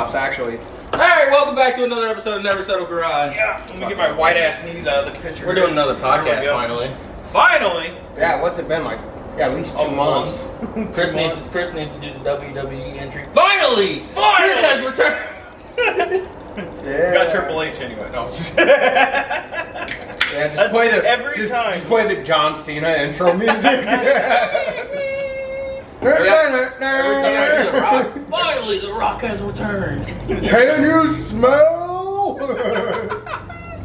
playoffs, actually. Alright, welcome back to another episode of Never Settle Garage. Yeah, let me get my white ass knees out of the picture. We're doing another There we podcast go. finally. Finally! Yeah, what's it been like? Yeah, at least 2 months. Chris needs to do the WWE entry. Finally! Chris has returned! Yeah. Got Triple H anyway. No. Yeah, just That's play the every time. Just play the John Cena intro music. Every time I do The Rock, finally The Rock has returned. Can you smell?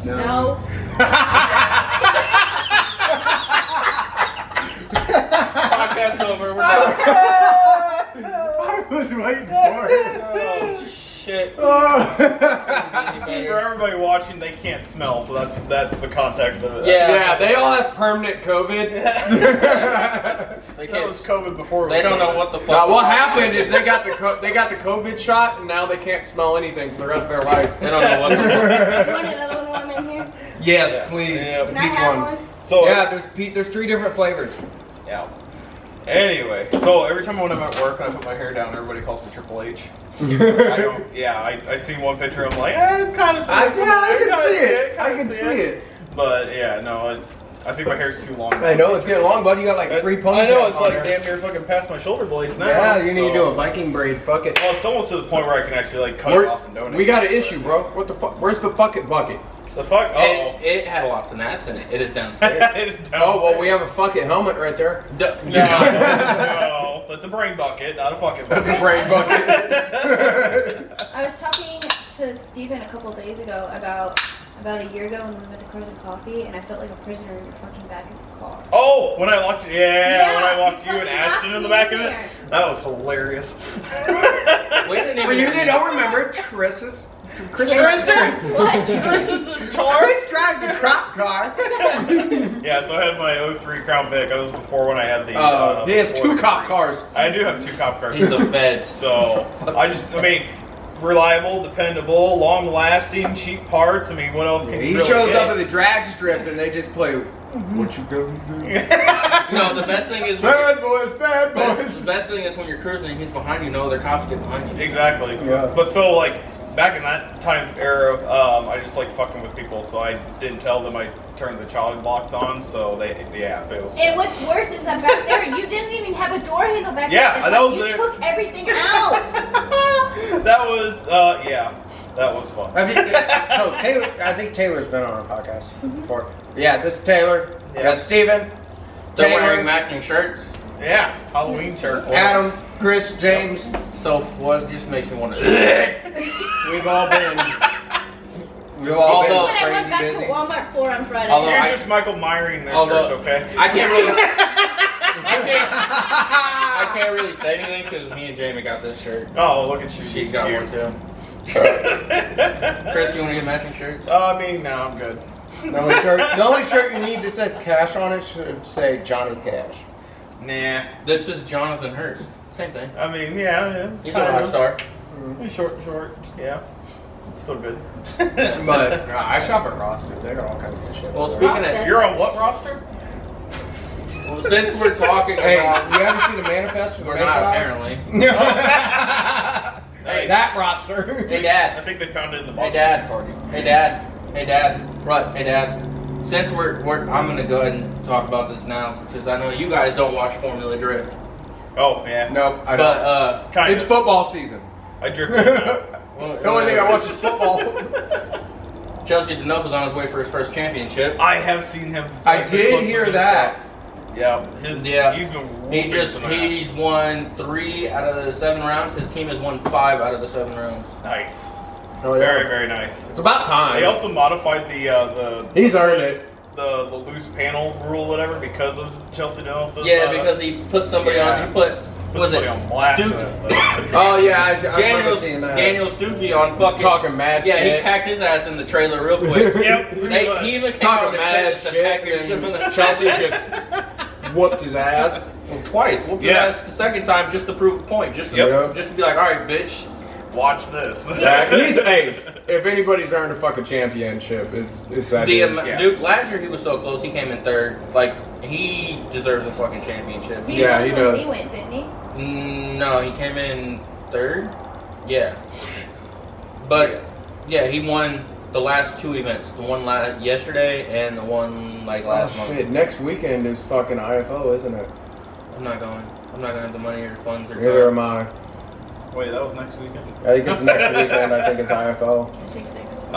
No. Podcast over. We're done. I was waiting for it. Oh, shit. For everybody watching, they can't smell, so that's the context of it. Yeah. They all have permanent COVID. They That can't. was COVID before. It They was don't know COVID. what the fuck. Now, what happened is they got the COVID shot, and now they can't smell anything for the rest of their life. They don't know what the fuck. You want another one while I'm in here? Yes, Yeah. please. Yeah. Can I Each have one. one? So Yeah, there's 3 different flavors. yeah. Anyway, so every time when I'm at work and I put my hair down, everybody calls me Triple H. I don't. Yeah, I see one picture. I'm like, it's kind of. I can see it. But yeah, no, it's. I think my hair's too long. I know, it's getting long, bud. You got like 3 ponytails. I know, it's on like there. damn near fucking past my shoulder blades now. Yeah, you need to do so- a Viking braid. Fuck it. Well, it's almost to the point where I can actually like cut it We're- off and donate. we got an issue, bro. What the fuck? Where's the fucking bucket? The fuck? Oh. It had lots of gnats in it. It is downstairs. It is downstairs. Oh, well, we have a fucking helmet right there. No, that's a brain bucket, not a fucking bucket. That's a brain bucket. I was talking to Steven a couple days ago about a year ago when we went to Crows and Coffee, and I felt like a prisoner in your fucking back of the car. Oh, when I locked you, when I locked you you and fucking Ashton locked in the me back in of it, there. that was hilarious. We didn't For even. you that don't remember, Chris What? Chris's car. Chris drives a crop car. Yeah, so I had my 03 Crown Vic. That was before when I had the. He has 2 Ford cop Freeze. cars. I do have 2 cop cars. He's the Fed. So I mean, reliable, dependable, long-lasting, cheap parts. I mean, what else can He you really shows get? up at the drag strip and they just play. What you gonna do? No, the best thing is when Bad boys, bad the boys. best thing is when you're cruising and he's behind you. No other cops get behind you. Exactly. Yeah. But so like back in that time era, I just liked fucking with people, so I didn't tell them I turned the child locks on, so it was. And what's worse is that back there, you didn't even have a door handle back Yeah, there. It's that like was you it. took everything out. That was that was fun. So Taylor, I think Taylor's been on our podcast before. Yeah, this is Taylor. We got Steven, They're Taylor, wearing matching shirts. Yeah, Halloween shirt. Adam, Chris, James. So what just makes me want to. We've all been This is when I went crazy back busy. to Walmart for on Friday. Although You're I- just Michael Myring their Although- shirts, okay? I can't really. I can't really say anything because me and Jamie got this shirt. Oh, look at you. She's got Cute. one too. Chris, you want to get matching shirts? I mean, no, I'm good. The only shirt you need that says cash on it should say Johnny Cash. Nah. This is Jonathan Hurst. Same thing. I mean, yeah, it's He's a kind rock of star. short, yeah. It's still good. But I shop at Ross, dude. They got all kinds of good shit. Well, over speaking there. of, You're on what roster? well, since we're talking Hey, about, you ever see the manifest? we're not apparently. Hey, that roster. Hey, I Dad. think they found it in the Hey, Boston Dad. Tea Party. Hey, Dad. Hey, Dad. What? Hey, Dad. Since we're I'm gonna go ahead and talk about this now because I know you guys don't watch Formula Drift, Oh, yeah. Nope, I but don't. Kind It's of. football season. I drifted out. well, The only thing I watch is football. Chelsea Denuff was on his way for his first championship. I have seen him. I like, the did clips of hear his that. stuff. Yeah, he's been whooping some He's ass. won 3 out of the 7 rounds. His team has won 5 out of the 7 rounds. Nice. Oh, yeah. Very, very nice. It's about time. They also modified the He's earned it. the loose panel rule, whatever, because of Chelsea Denuff. Yeah, because he put somebody on. He put somebody on blast for that stuff. Oh yeah, I remember seeing that. Daniel Stuckey on He's fucking talking mad Yeah, shit. he packed his ass in the trailer real quick. Yep, pretty They, much. he even He's came out talking and said mad it's a shit, package and shipment. Chelsea just whooped his ass. Well, twice. Whooped Yeah. his ass the second time just to prove a point. Just to, Yep. just to be like, all right, bitch. Watch this. Yeah, hey, if anybody's earned a fucking championship, it's that. The, dude. Yeah. Dude, last year he was so close. He came in 3rd. Like, he deserves a fucking championship. He Yeah, won he when does. we went, didn't he? No, he came in 3rd. Yeah. But yeah, he won the last 2 events. The one yesterday and the one like last month. Shit, next weekend is fucking IFO, isn't it? I'm not going. I'm not gonna have the money or funds or Neither am time. I. Wait, that was next weekend? I think it's next weekend. I think it's IFO. I think next week.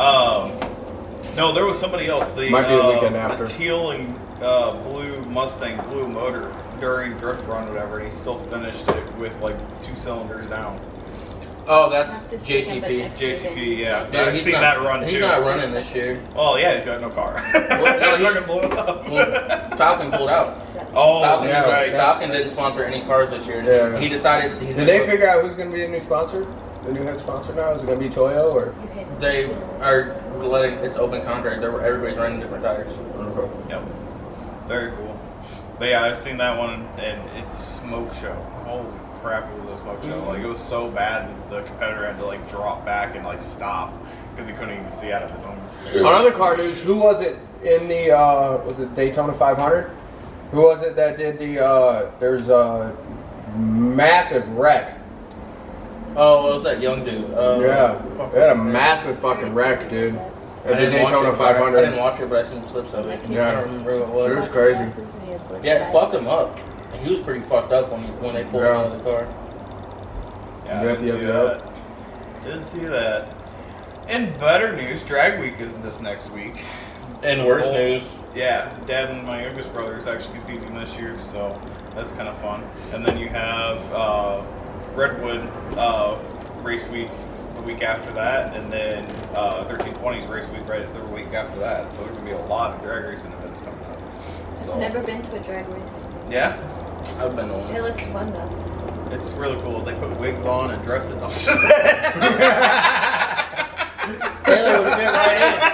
No, there was somebody else. The Might be the weekend after. The teal and blue Mustang, blue motor during drift run, or whatever, and he still finished it with like 2 cylinders down. Oh, that's Not this weekend, but JTP. next JTP, weekend. yeah. Yeah, I've he's seen not- that run too. He's not running this year. Oh yeah, he's got no car. no, He's not gonna blow it up. Well, Falcon pulled out. Oh, Falcon, yeah, right. Falcon didn't sponsor any cars this year. Yeah. He decided he's Did gonna they go- figure out who's going to be the new sponsor? The new head sponsor now? Is it going to be Toyo or? You hit it. They are letting it's open contract. Everybody's running different tires. Yep. Very cool. But yeah, I've seen that one, and it's smoke show. Holy crap, it was a smoke show. Like, it was so bad that the competitor had to like drop back and like stop because he couldn't even see out of his own. On other car news, who was it in the, was it Daytona 500? Who was it that did the, there's a massive wreck. Oh, what was that young dude? Yeah, fuck they had a was his name? massive fucking wreck, dude. I At the didn't watch Daytona it, but I 500. didn't watch it, but I seen clips of it. Yeah. I don't remember who It it was was. crazy. Yeah, it fucked him up. He was pretty fucked up when they pulled him Yeah. out of the car. Yeah, I Yep, didn't yep, see yep. that. Didn't see that. In better news, Drag Week is this next week. And worse Oh. news, Yeah, Dad and my youngest brother is actually competing this year, so that's kind of fun. And then you have Redwood race week the week after that, and then 1320's race week right the week after that. So there's gonna be a lot of drag racing events coming up. So Never been to a drag race. yeah, I've been on It it. looks fun though. it's really cool. They put wigs on and dresses on. Taylor would fit right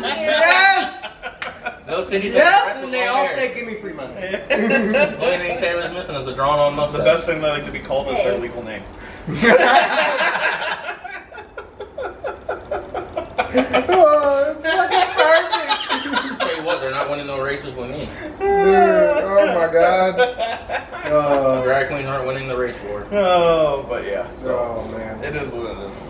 Yes! in. No titties. Yes! And they all say, give me free money. The only thing Taylor's missing is a drawn-on mustache. The best thing they like to be called is their Hey. legal name. Oh, it's fucking perfect. Tell you what, they're not winning no races with me. Dude, oh my god. Drag queens aren't winning the race war. Oh, but yeah. So Oh man. it is what it is.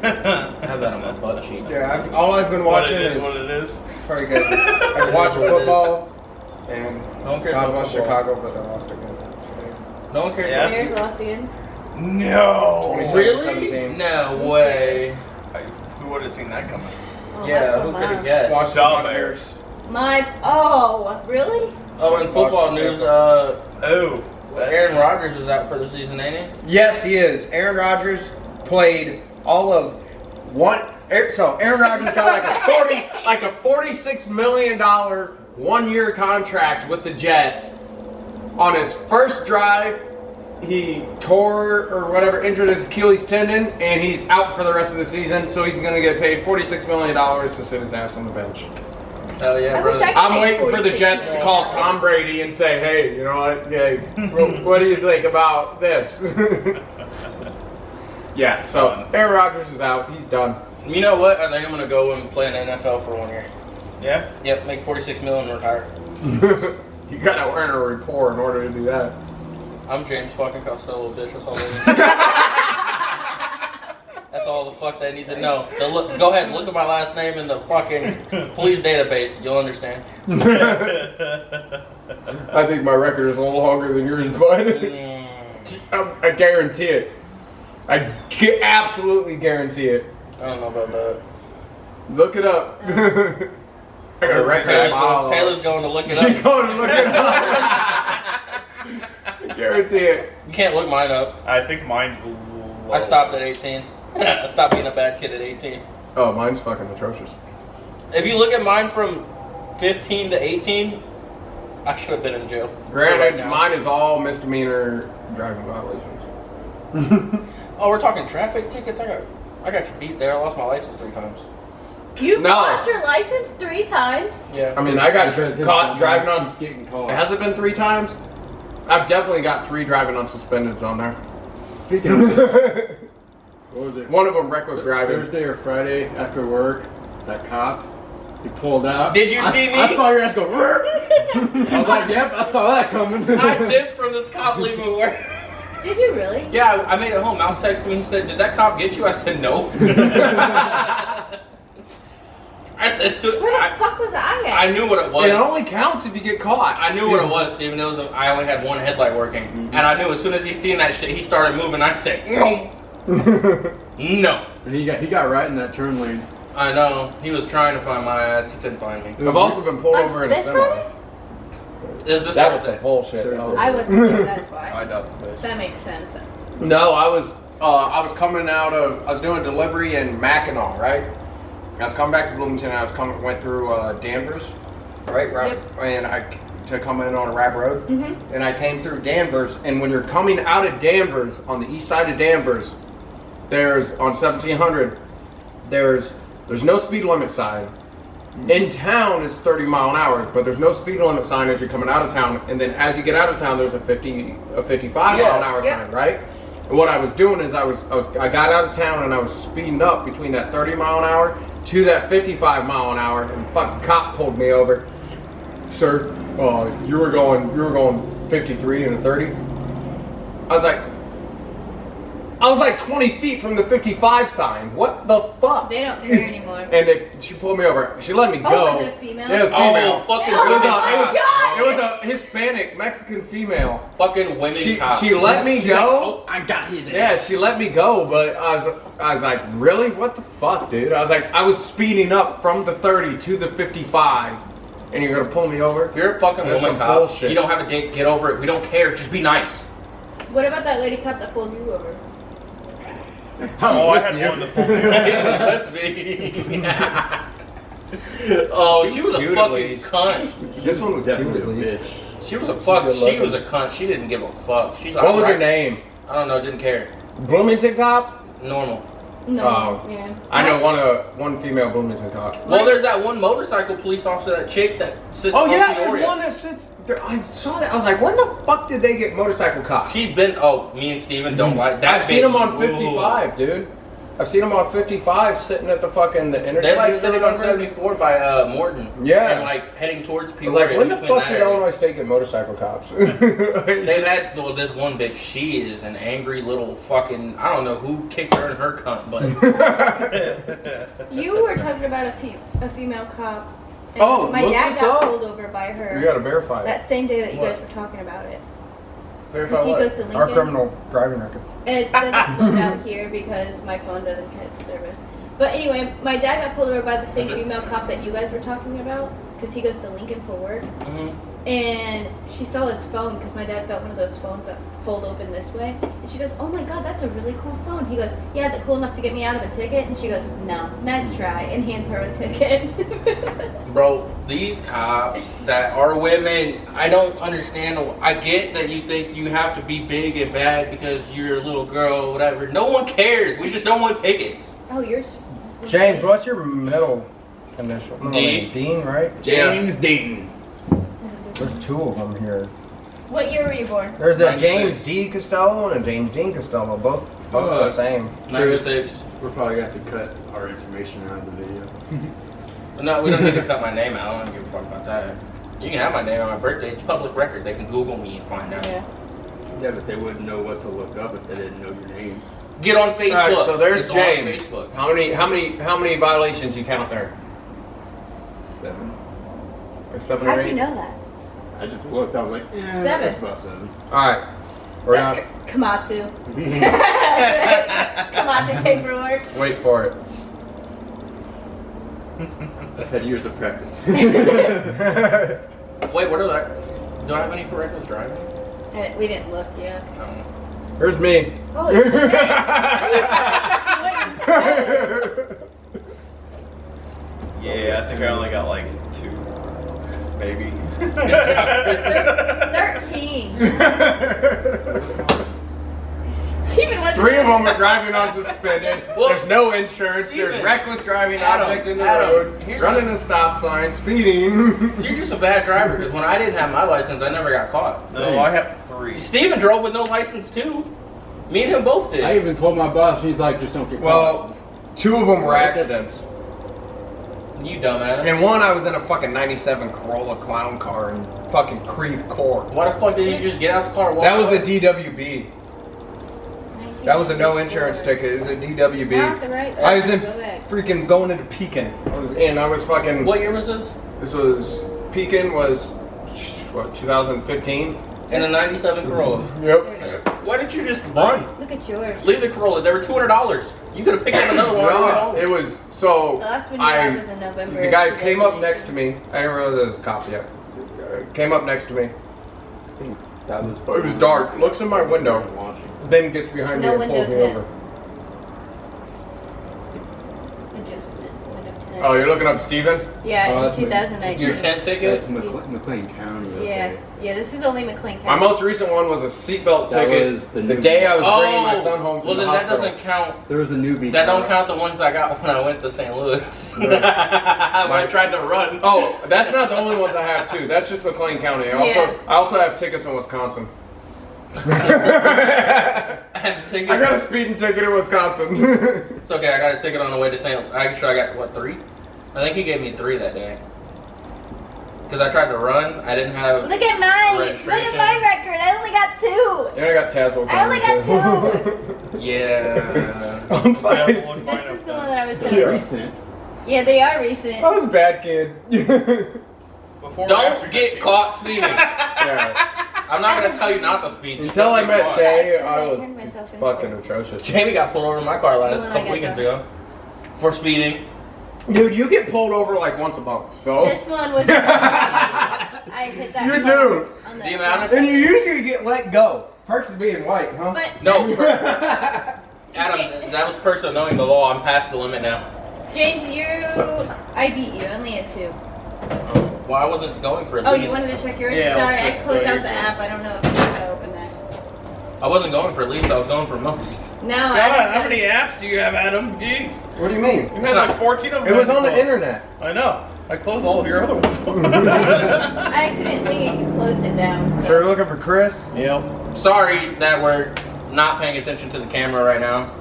I have that on my butt cheek. Yeah, all I've been What watching it is, is what it is. very good. I watch football and No one cares God about bless football. Chicago, but they lost again. No one cares Yeah. about Bears lost again. No. 27-17. No way. Who would have seen that coming? Oh, Yeah, my who could God. have guessed? Washington Shaw Buccaneers. Oh, really? Oh, in football Washington. news, Oh. Aaron Rodgers is out for the season, ain't he? Yes, he is. Aaron Rodgers played all of one. So Aaron Rodgers got like a $46 million 1-year contract with the Jets. On his first drive, he tore or whatever, injured his Achilles tendon, and he's out for the rest of the season. So he's going to get paid $46 million to sit his ass on the bench. Hell yeah, I wish brother. I could I'm make waiting for the 46 Jets to call million. Tom Brady and say, hey, you know what? Yeah, what do you think about this? Yeah, so Aaron Rodgers is out. He's done. You know what? I think I'm gonna go and play in the NFL for 1 year. Yeah. Yep, make 46 million and retire. You gotta earn a rapport in order to do that. I'm James fucking Costello, bitch. That's all they need. That's all the fuck they need to know. Go ahead, look at my last name in the fucking police database. You'll understand. I think my record is a little longer than yours, bud. I guarantee it. I absolutely guarantee it. I don't know about that. Look it up. I got a record. Taylor's going to look it She's up. going to look it up. I guarantee it. You can't look mine up. I think mine's low. I stopped at 18. I stopped being a bad kid at 18. Oh, mine's fucking atrocious. If you look at mine from 15 to 18, I should have been in jail. Granted, Right now. mine is all misdemeanor driving violations. Oh, we're talking traffic tickets? I got you beat there. I lost my license 3 times. You've No. lost your license 3 times? Yeah. I mean, I got Because his caught dumbass driving on. keeps getting caught. Has it been 3 times? I've definitely got 3 driving on suspendeds on there. Speaking of, what was it? One of them reckless driving. Thursday or Friday after work, that cop, he pulled out. Did you see me? I saw your ass go. I was like, yep, I saw that coming. I dipped from this cop leaving work. Did you really? Yeah, I made it home. Mouse texted me. He said, "Did that cop get you?" I said, "No." I said, Where the fuck was I at? I knew what it was. It only counts if you get caught. I knew what it was, Steven. It was I only had one headlight working, and I knew as soon as he seen that shit, he started moving. I said, "No, no." And he got right in that turn lane. I know. He was trying to find my ass. He couldn't find me. I've also been pulled On over in a this semi. Friday? Is this That was Thursday? some bullshit. Thursday. I would think that's why. I doubt it's a bitch. That makes sense. No, I was coming out of, I was doing delivery in Mackinac, right? I was coming back to Bloomington. Went through Danvers, right? And to come in on a Rab Road, and I came through Danvers. And when you're coming out of Danvers, on the east side of Danvers, there's on 1700, there's no speed limit sign. In town, it's 30 mile an hour, but there's no speed limit sign as you're coming out of town. And then as you get out of town, there's a 55 mile an hour sign, right? And what I was doing is I got out of town and I was speeding up between that 30 mile an hour to that 55 mile an hour, and the fucking cop pulled me over. Sir, you were going 53 and a 30. I was like 20 feet from the 55 sign. What the fuck? They don't care anymore. And she pulled me over. She let me go. Oh, was it a female? Yeah, it was female. Oh, fucking Oh women my cops. It was a Hispanic Mexican female. Fucking women cops. She let me She's like, go. "Oh, I got his ass." Yeah, she let me go, but I was like, really? What the fuck, dude? I was speeding up from the 30 to the 55, and you're gonna pull me over? If you're a fucking That's woman some cop, bullshit. you don't have a date, get over it. We don't care. Just be nice. What about that lady cop that pulled you over? Oh, I had one that pulled me over. It was with me. Oh, she was a cute at fucking least. cunt. This one was cute Definitely at a least. bitch. She was a fuck. Good She looking. was a cunt. She didn't give a fuck. She's like, What was her right. name? I don't know. Didn't care. Bloomington cop? Normal. No. Oh. Yeah. I know one female Bloomington cop. Well, there's that one motorcycle police officer, that chick that sits Oh on yeah, Peoria. there's one that sits there. I saw that. I was like, when the fuck did they get motorcycle cops? She's been. Oh, me and Steven don't like that. I've seen them bitch. on 55, dude. I've seen them on 55 sitting at the fucking intersection. They like sitting on or whatever. 74 by Morton. Yeah. And like heading towards I Peoria. was like, when the between fuck that did area. Illinois State get motorcycle cops? They've had, well, this one bitch, she is an angry little fucking, I don't know who kicked her in her cunt, but You were talking about a female cop. And Oh, my look dad this got up. pulled over by her. We gotta verify That it. same day that you What? guys were talking about it. verify Because he what? goes to Lincoln. Our criminal driving record. And it doesn't load out here because my phone doesn't get service. But anyway, my dad got pulled over by the same Is it? female cop that you guys were talking about because he goes to Lincoln for work. Mhm. And she saw his phone because my dad's got one of those phones that fold open this way. And she goes, "Oh my god, that's a really cool phone." He goes, "Yeah, is it cool enough to get me out of a ticket?" And she goes, "No, nice try," and hands her a ticket. Bro, these cops that are women, I don't understand. I get that you think you have to be big and bad because you're a little girl or whatever. No one cares. We just don't want tickets. Oh, yours. James, what's your middle initial? D. Dean, right? James Dean. There's two of them here. What year were you born? There's a 96. James D. Costello and a James Dean Costello, both the same. 96. We're probably going to have to cut our information out of the video. No, we don't need to cut my name out. I don't give a fuck about that. You can have my name on my birthday. It's public record. They can Google me and find out. Yeah. Yeah, but they wouldn't know what to look up if they didn't know your name. Get on Facebook. All right, so there's It's James. on Facebook. How many violations you count there? 7. Like 7 or How'd 8? you know that? I just looked. I was like, 7. That's about 7. All right. We're That's not. Komatsu. Komatsu paperwork. Wait for it. I've had years of practice. Wait, what are that? Do I have any for reckless driving? We didn't look yet. No. Here's me. Holy shit. What you said. Yeah, I think I only got like 2, maybe. 13. Steven, what's 3 of them are driving on suspended. Well, There's no insurance. There's Steven, reckless driving, Adam, object in the Adam, road, here's running a stop sign, speeding. You're just a bad driver because when I didn't have my license, I never got caught. No, I have 3. Steven drove with no license too. Me and him both did. I even told my boss, she's like, just don't get caught. Well, 2 of them were accidents. You dumbass. And one, I was in a fucking 97 Corolla clown car in fucking Creve Coeur. Why the fuck did you just get out the car and walk That was away? a DWB. That was a no insurance ticket. It was a DWB. Not the right. I was in Go back. freaking going into Pekin. I was fucking. What year was this? This was Pekin was what 2015. In a 97 Corolla. Yep. There it is. Why didn't you just run? Look at yours. Leave the Corolla. They were $200. You could have picked up another one. on the way No, home. it was so. The last one you got was in November. The guy of came up 2018. next to me. I didn't realize it was a cop yet. Came up next to me. That was. It was dark. Looks in my window. Watching. Then gets behind No me and window pulls me tint. over. Adjustment. Window tint Oh, you're looking up Steven? Yeah, Oh, in that's me. 2019. Your tent ticket? That's McLean County. Yeah, Okay. yeah. This is only McLean My County. most recent one was a seatbelt That ticket. was the The new- day I was bringing my son home from well, the then hospital. that doesn't count. There was a newbie. That don't car. count the ones I got when I went to St. Louis. when I tried to run. Oh, that's not the only ones I have too. That's just McLean County. Yeah. I also have tickets in Wisconsin. And ticket. I got a speeding ticket in Wisconsin. It's okay. I got a ticket on the way to St. Actually, I got what 3? I think he gave me 3 that day. Because I tried to run. I didn't have. Look at mine. Look Registration. at my record. I only got 2. And I got Tazewell I only got County, 2. Yeah. I'm fucking. This is the one that I was Yeah. telling you. Recent. Yeah, they are recent. I was a bad kid. Before or after Don't get this caught speeding. Yeah. I'm not gonna tell you not to speed. just Until I don't get met caught. Shay, I I was turned myself in. fucking atrocious. Jamie got pulled over in my car The last one I couple got weekends done. ago for speeding. Dude, you get pulled over like once a month, so. This one was. I hit that. You one do. on The amount of- And you usually get let go. Perks is being white, huh? But No, Adam, that was person knowing the law. I'm past the limit now. James, I beat you. I only had 2. Well, I wasn't going for a Oh, lease. you wanted to check yours? Yeah, I'll Sorry, check. I closed Oh, out you're the good. app. I don't know if you know how to open that. I wasn't going for a lease. I was going for most. No, God, how many apps do you have, Adam? Jeez. What do you mean? You had like 14 of them. It was on the closed. internet. I know. I closed all of your other ones. I accidentally closed it down. So So. you're looking for Chris? Yep. Sorry that we're not paying attention to the camera right now.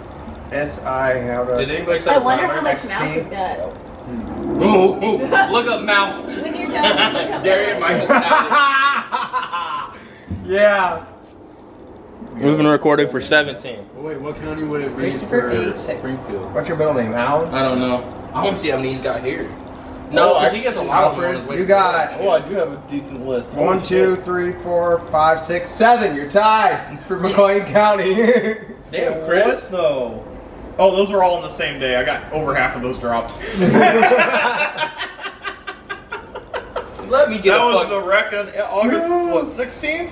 S.I. How Did to. anybody set I a wonder timer? how much XT. Mouse has got. Ooh, look up mouse. When you're done, look up Darian Mouse. Michael Talent. Yeah. We've been recording for 17. Oh, wait, what county would it be Christopher for A. Springfield? What's your middle name, Alan? I don't know. I want to see how many he's got here. No, Oh, 'cause he gets a lot of them on his Alfred, way you to got- work. Oh, I do have a decent list. 1, 2, 3, 4, 5, 6, 7. You're tied for McLean County. Damn, Chris. What though? Oh, those were all on the same day. I got over half of those dropped. Let me get That a was fuck. the wreck on August, what, 16th?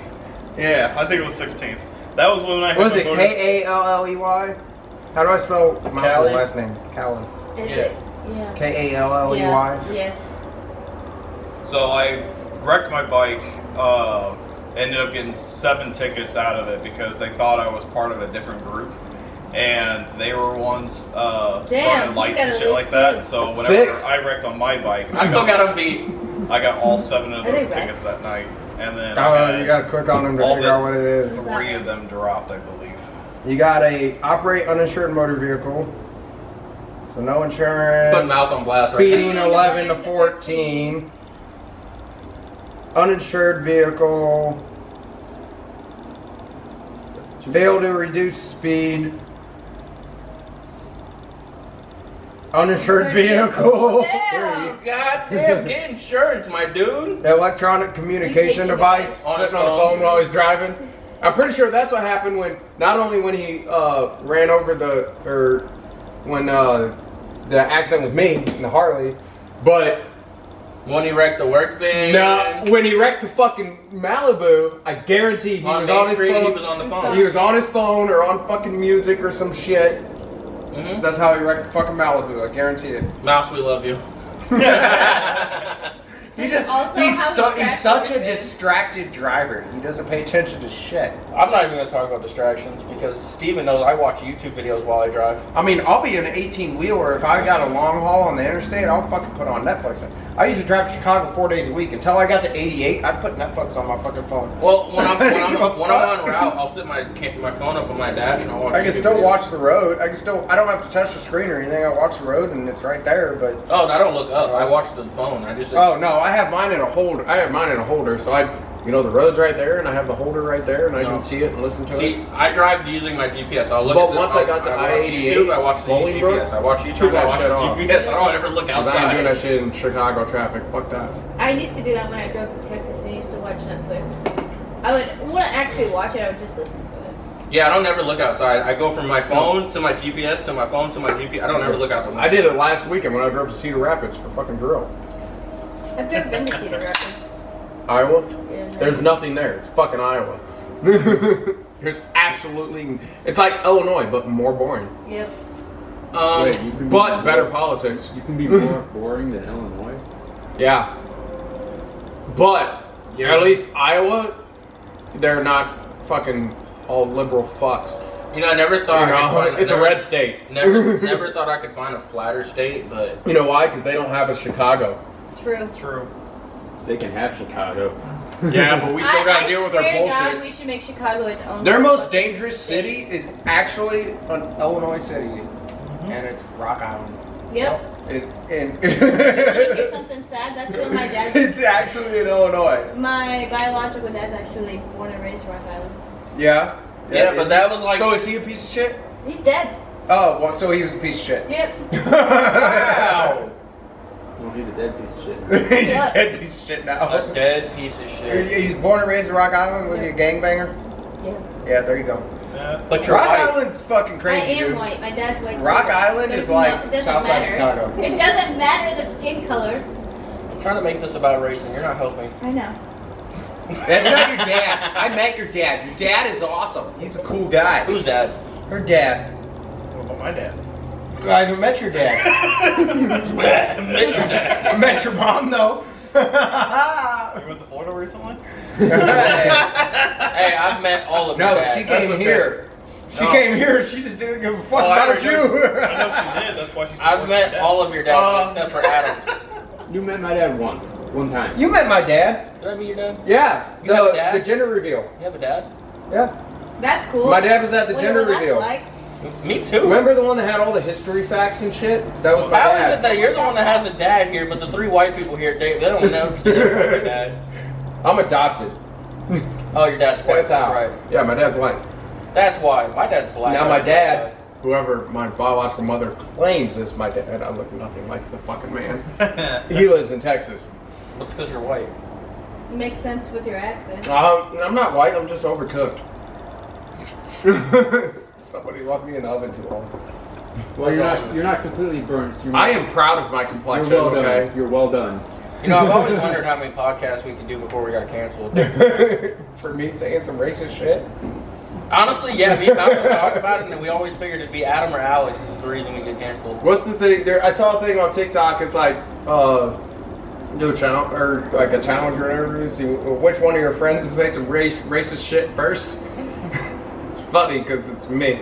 Yeah, I think it was 16th. That was when I had What is my it? motor- K-A-L-L-E-Y? How do I spell Mouse's Callie? last name? Callan. Is Yeah. it? Yeah. K-A-L-L-E-Y? Yeah. Yes. So I wrecked my bike, ended up getting 7 tickets out of it because they thought I was part of a different group. And they were ones Damn, running you lights got and a shit list like that. too. So whenever 6? I wrecked on my bike, I still got him beat. I got all 7 of Are they those wrecked? tickets that night. And then Oh, you gotta click on them to all figure out what it is. 3 of them dropped, I believe. You got a operate uninsured motor vehicle. So no insurance. Put Mouse on blast right Speeding now. 11 to 14. Uninsured vehicle. Fail to reduce speed. Uninsured vehicle. Damn. Goddamn, get insurance, my dude. Electronic communication device On his sitting on the phone. phone while he's driving. I'm pretty sure that's what happened when, not only when he ran over when the accident with me in the Harley, but When he wrecked the work van. when he wrecked the fucking Malibu, I guarantee he On was Main on his Street, phone. he was on the phone. He was on his phone or on fucking music or some shit. Mhm. That's how he wrecked the fucking Malibu. I guarantee it. Mouse, we love you. He just Also, he's how such a distracted he is. distracted driver. He doesn't pay attention to shit. I'm not even going to talk about distractions because Steven knows I watch YouTube videos while I drive. I mean, I'll be an 18-wheeler. If I got a long haul on the interstate, I'll fucking put on Netflix. I used to drive to Chicago 4 days a week. Until I got to 88, I'd put Netflix on my fucking phone. Well, when I'm on route, I'll sit my phone up on my dash and I'll watch I can YouTube still videos. watch the road. I don't have to touch the screen or anything. I watch the road and it's right there, but... Oh, I don't look up. I watch the phone. I just. Oh, no, I have mine in a holder. I have mine in a holder, so I You know, the road's right there, and I have the holder right there, and I No. can see it and listen to it. See, I drive using my GPS. I'll look But at the, once I got to watch I-88, YouTube, I watch the Bolingbrook, GPS. I watch turn YouTube, I that watch shit the off. GPS. I don't ever look 'Cause I ain't doing that outside. shit in Chicago traffic. Fuck that. I used to do that when I drove to Texas and used to watch Netflix. I wouldn't actually watch it, I would just listen to it. Yeah, I don't ever look outside. I go from my phone to my GPS to my phone to my GPS. I don't ever look out the window. I did it last weekend when I drove to Cedar Rapids for fucking drill. I've never been to Cedar Rapids. Iowa? Yeah, no. There's nothing there. It's fucking Iowa. There's absolutely. It's like Illinois, but more boring. Yep. Wait, you can But be better more, politics. You can be more boring than Illinois. Yeah. But at least Iowa, they're not fucking all liberal fucks. You know, I never thought You I could know, find, it's a never- red state. Never thought I could find a flatter state, but You know why? Because they don't have a Chicago. True. True. They can have Chicago. Yeah, but we still gotta deal with their I swear to bullshit. God, we should make Chicago its own. Their most dangerous city is actually an Illinois city, and it's Rock Island. Yep. It's You want to hear something sad? That's when my dad. it's actually in Illinois. My biological dad's actually born and raised in Rock Island. Yeah. Yeah, but is that he- was like- So is he a piece of shit? He's dead. Oh, well, so he was a piece of shit. Yep. Wow. Well, he's a dead piece of shit. He's Yeah. a dead piece of shit now. a dead piece of shit. He's born and raised in Rock Island. Was he a gangbanger? Yeah. Yeah, there you go. Yeah, that's But cool. you're Rock white. Island's fucking crazy, I am dude. white. My dad's white. Rock too. Island There's is like it doesn't Southside matter. Chicago. It doesn't matter the skin color. I'm trying to make this about racing. You're not helping. I know. That's not your dad. I met your dad. Your dad is awesome. He's a cool guy. Who's dad? Her dad. What about my dad? I haven't met your dad. Met your dad. I met your mom though. You went to Florida recently? Hey, I've met all of your No, dads. she That's came okay. here. She No. came here. She just didn't give a fuck Oh, I about you. I know she did. That's why she's. I've met all of your dads except for Adam's. You met my dad once. One time. You met my dad. Did I meet your dad? Yeah. You have a The dad? gender reveal. You have a dad? Yeah. That's cool. My dad was at the Wonder gender what that's reveal. like. Me too. Remember the one that had all the history facts and shit? That was my How is dad. it that you're the one that has a dad here, but the three white people here, they don't know see their dad? I'm adopted. Oh, your dad's white. That's That's how. right. Yeah, my dad's white. That's why. My dad's black. Now my That's dad, whoever my biological mother claims is my dad, I look nothing like the fucking man. He lives in Texas. why. That's because you're white. It makes sense with your accent. I'm not white. I'm just overcooked. Somebody left me in the oven too long. Well, you're not completely burnt. So you're I am proud of my complexion. You're well done. Okay. You're well done. You know, I've always wondered how many podcasts we could do before we got canceled. For me saying some racist shit. Honestly, yeah, me and Malcolm talked about it, and we always figured it'd be Adam or Alex is the reason we get canceled. What's the thing? There, I saw a thing on TikTok. It's like, do a challenge or like a challenge or whatever. See which one of your friends is say some racist shit first. It's funny because it's me.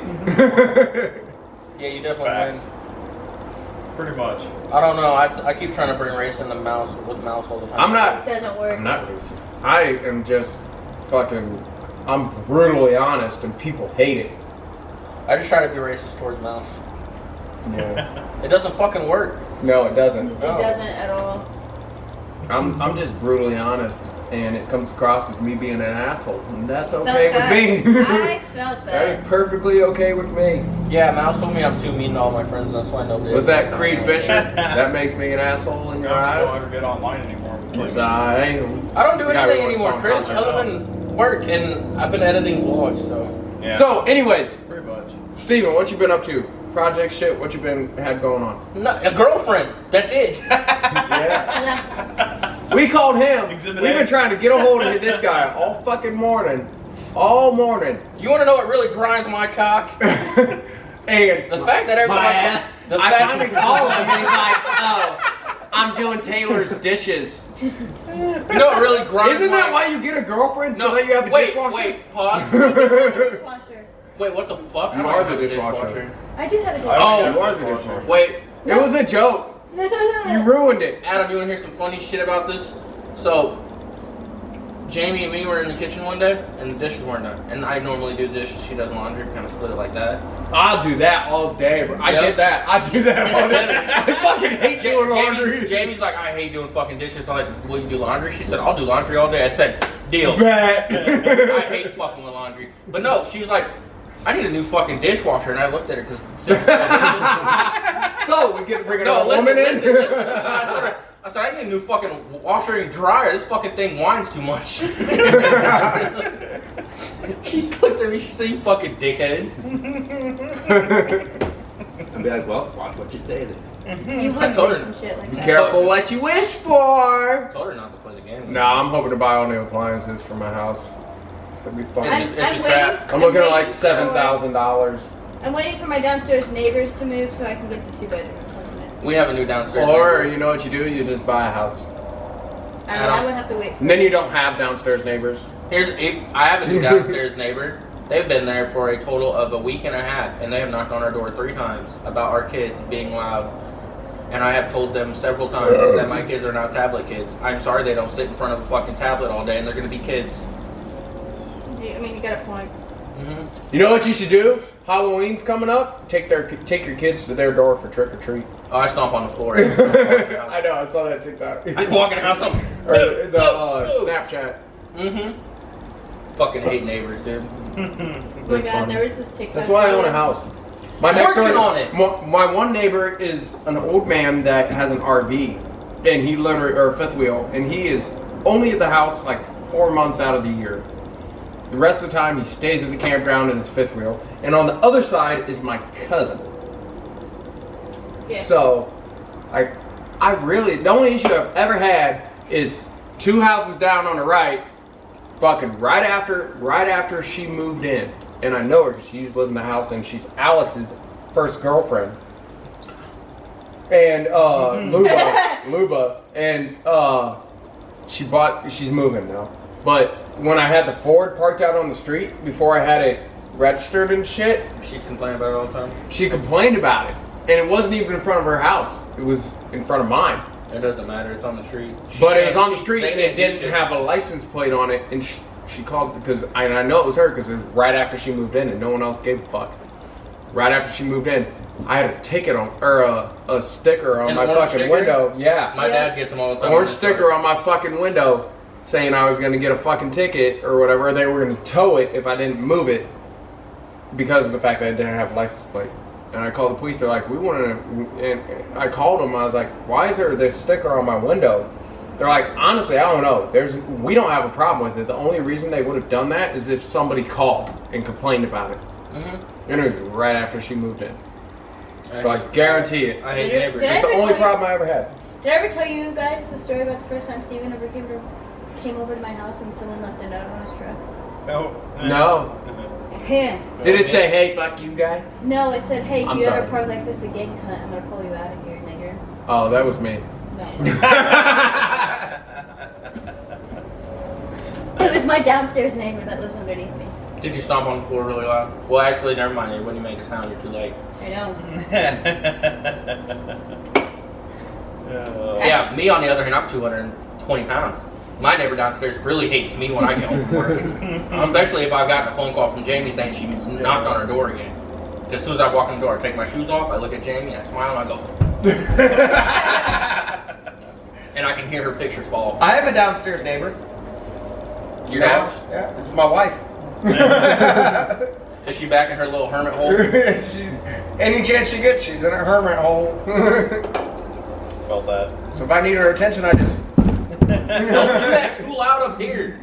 Yeah, you definitely Facts. win. Pretty much. I don't know. I keep trying to bring race into mouse with mouse all the time. I'm not. It doesn't work. I'm not racist. I am just fucking. I'm brutally honest, and people hate it. I just try to be racist towards mouse. No, It doesn't fucking work. no, it doesn't. It doesn't at all. I'm just brutally honest, and it comes across as me being an asshole, and that's okay Felt with me. I felt That is that. perfectly okay with me. Yeah, mouse told me I'm too mean to all my friends, and that's why nobody. Was ever that Creed thinks I'm Fisher? That makes me an asshole in your Don't eyes? ever get online anymore. with Yes, kids. I am. I don't do It's the guy who anything wrote anymore, Song Chris, Concert. other than work, and I've been editing vlogs, so. Yeah. So, anyways, pretty much. Steven, what you been up to? Project shit, what you had going on? No, a girlfriend. That's it. Yeah. We called him. Exhibit We've A. been trying to get a hold of this guy all fucking morning. All morning. You want to know what really grinds my cock? And The fact that every my time ass. the I fact finally called him and he's like, oh, I'm doing Taylor's dishes. You know what really grinds Isn't my that why you get a girlfriend? So that you have a wait, dishwasher? Wait, pause. Dishwasher. Wait, what the fuck? I You don't are have the a dishwasher. I do have a Oh, You are the dishwasher. Wait, It was a joke. You ruined it. Adam, you want to hear some funny shit about this? So, Jamie and me were in the kitchen one day, and the dishes weren't done. And I normally do dishes. She does laundry. Kind of split it like that. I'll do that all day, bro. I Yep. get that. I do that all day. I fucking hate doing laundry. Jamie's like, I hate doing fucking dishes. I'm like, will you do laundry? She said, I'll do laundry all day. I said, deal. Bet. I hate fucking with laundry. But no, she was like, I need a new fucking dishwasher. And I looked at her because. So we get to bring No, another woman in. listen. I told her, I said, I need a new fucking washer and dryer. This fucking thing whines too much. She looked at me. She said, you fucking dickhead. I'd be like, well, watch what you say then. You would told say her- some shit like Be that. careful what you wish for. I told her not to play the game. Nah, I'm hoping to buy all new appliances for my house. It's gonna be fun. It's a trap. I'm looking at like waiting for- $7,000. I'm waiting for my downstairs neighbors to move so I can get the 2-bedroom apartment. We have a new downstairs. Or neighbor. you know what you do? You just buy a house, I mean, I would have to wait. and then you don't have downstairs neighbors. I have a new downstairs neighbor. They've been there for a total of a week and a half, and they have knocked on our door 3 times about our kids being loud. And I have told them several times that my kids are now tablet kids. I'm sorry they don't sit in front of a fucking tablet all day, and they're gonna be kids. I mean, you got a point. You know what you should do? Halloween's coming up. Take your kids to their door for trick or treat. Oh, I stomp on the floor. I know. I saw that TikTok. I walk in the house. I'm Or the Snapchat. Fucking hate neighbors, dude. Oh my That's god, funny. there was this TikTok. That's why I own a house. My I'm next working door, on it. My one neighbor is an old man that has an RV, and he literally, or a fifth wheel, and he is only at the house like 4 months out of the year. The rest of the time, he stays at the campground in his fifth wheel. And on the other side is my cousin. Yeah. So, I really, the only issue I've ever had is 2 houses down on the right, fucking right after she moved in. And I know her because she's lived in the house and she's Alex's first girlfriend. And, Luba. And, she's moving now. But when I had the Ford parked out on the street before I had it registered and shit, She complain about it all the time. she complained about it. And it wasn't even in front of her house. It was in front of mine. It doesn't matter. It's on the street. But it was on the street They and it can't do didn't shit. have a license plate on it. And she called because I know it was her because it was right after she moved in and no one else gave a fuck. Right after she moved in, I had a ticket on, or a sticker on An my orange fucking sticker? window. Yeah. My dad gets them all the time. Orange sticker on my fucking window saying I was going to get a fucking ticket or whatever. They were going to tow it if I didn't move it because of the fact that I didn't have a license plate. And I called the police. They're like, we want to. And I called them. I was like, why is there this sticker on my window? They're like, honestly, I don't know. We don't have a problem with it. The only reason they would have done that is if somebody called and complained about it. And it was right after she moved in. So I guarantee it. I hate Did neighbors. I It's the ever only tell you- problem I ever had. Did I ever tell you guys the story about the first time Steven ever came over to my house and someone left a note on his truck? Oh. No. Him. Did it say, hey, fuck you, guy? No, it said, hey, if I'm you sorry. ever park like this again, cunt, I'm gonna pull you out of here, nigger. Oh, that was me. No. It was my downstairs neighbor that lives underneath me. Did you stomp on the floor really loud? Well, actually, never mind. When you make a sound, you're too late. I know. Yeah, me on the other hand, I'm 220 pounds. My neighbor downstairs really hates me when I get home from work. Especially if I've gotten a phone call from Jamie saying she knocked on her door again. Because as soon as I walk in the door, I take my shoes off, I look at Jamie, I smile, and I go. And I can hear her pictures fall. I have a downstairs neighbor. Your house? Yeah, it's my wife. Is she back in her little hermit hole? Any chance she gets, she's in a hermit hole. Felt that. So if I need her attention, I just. Don't do that. Too loud up here.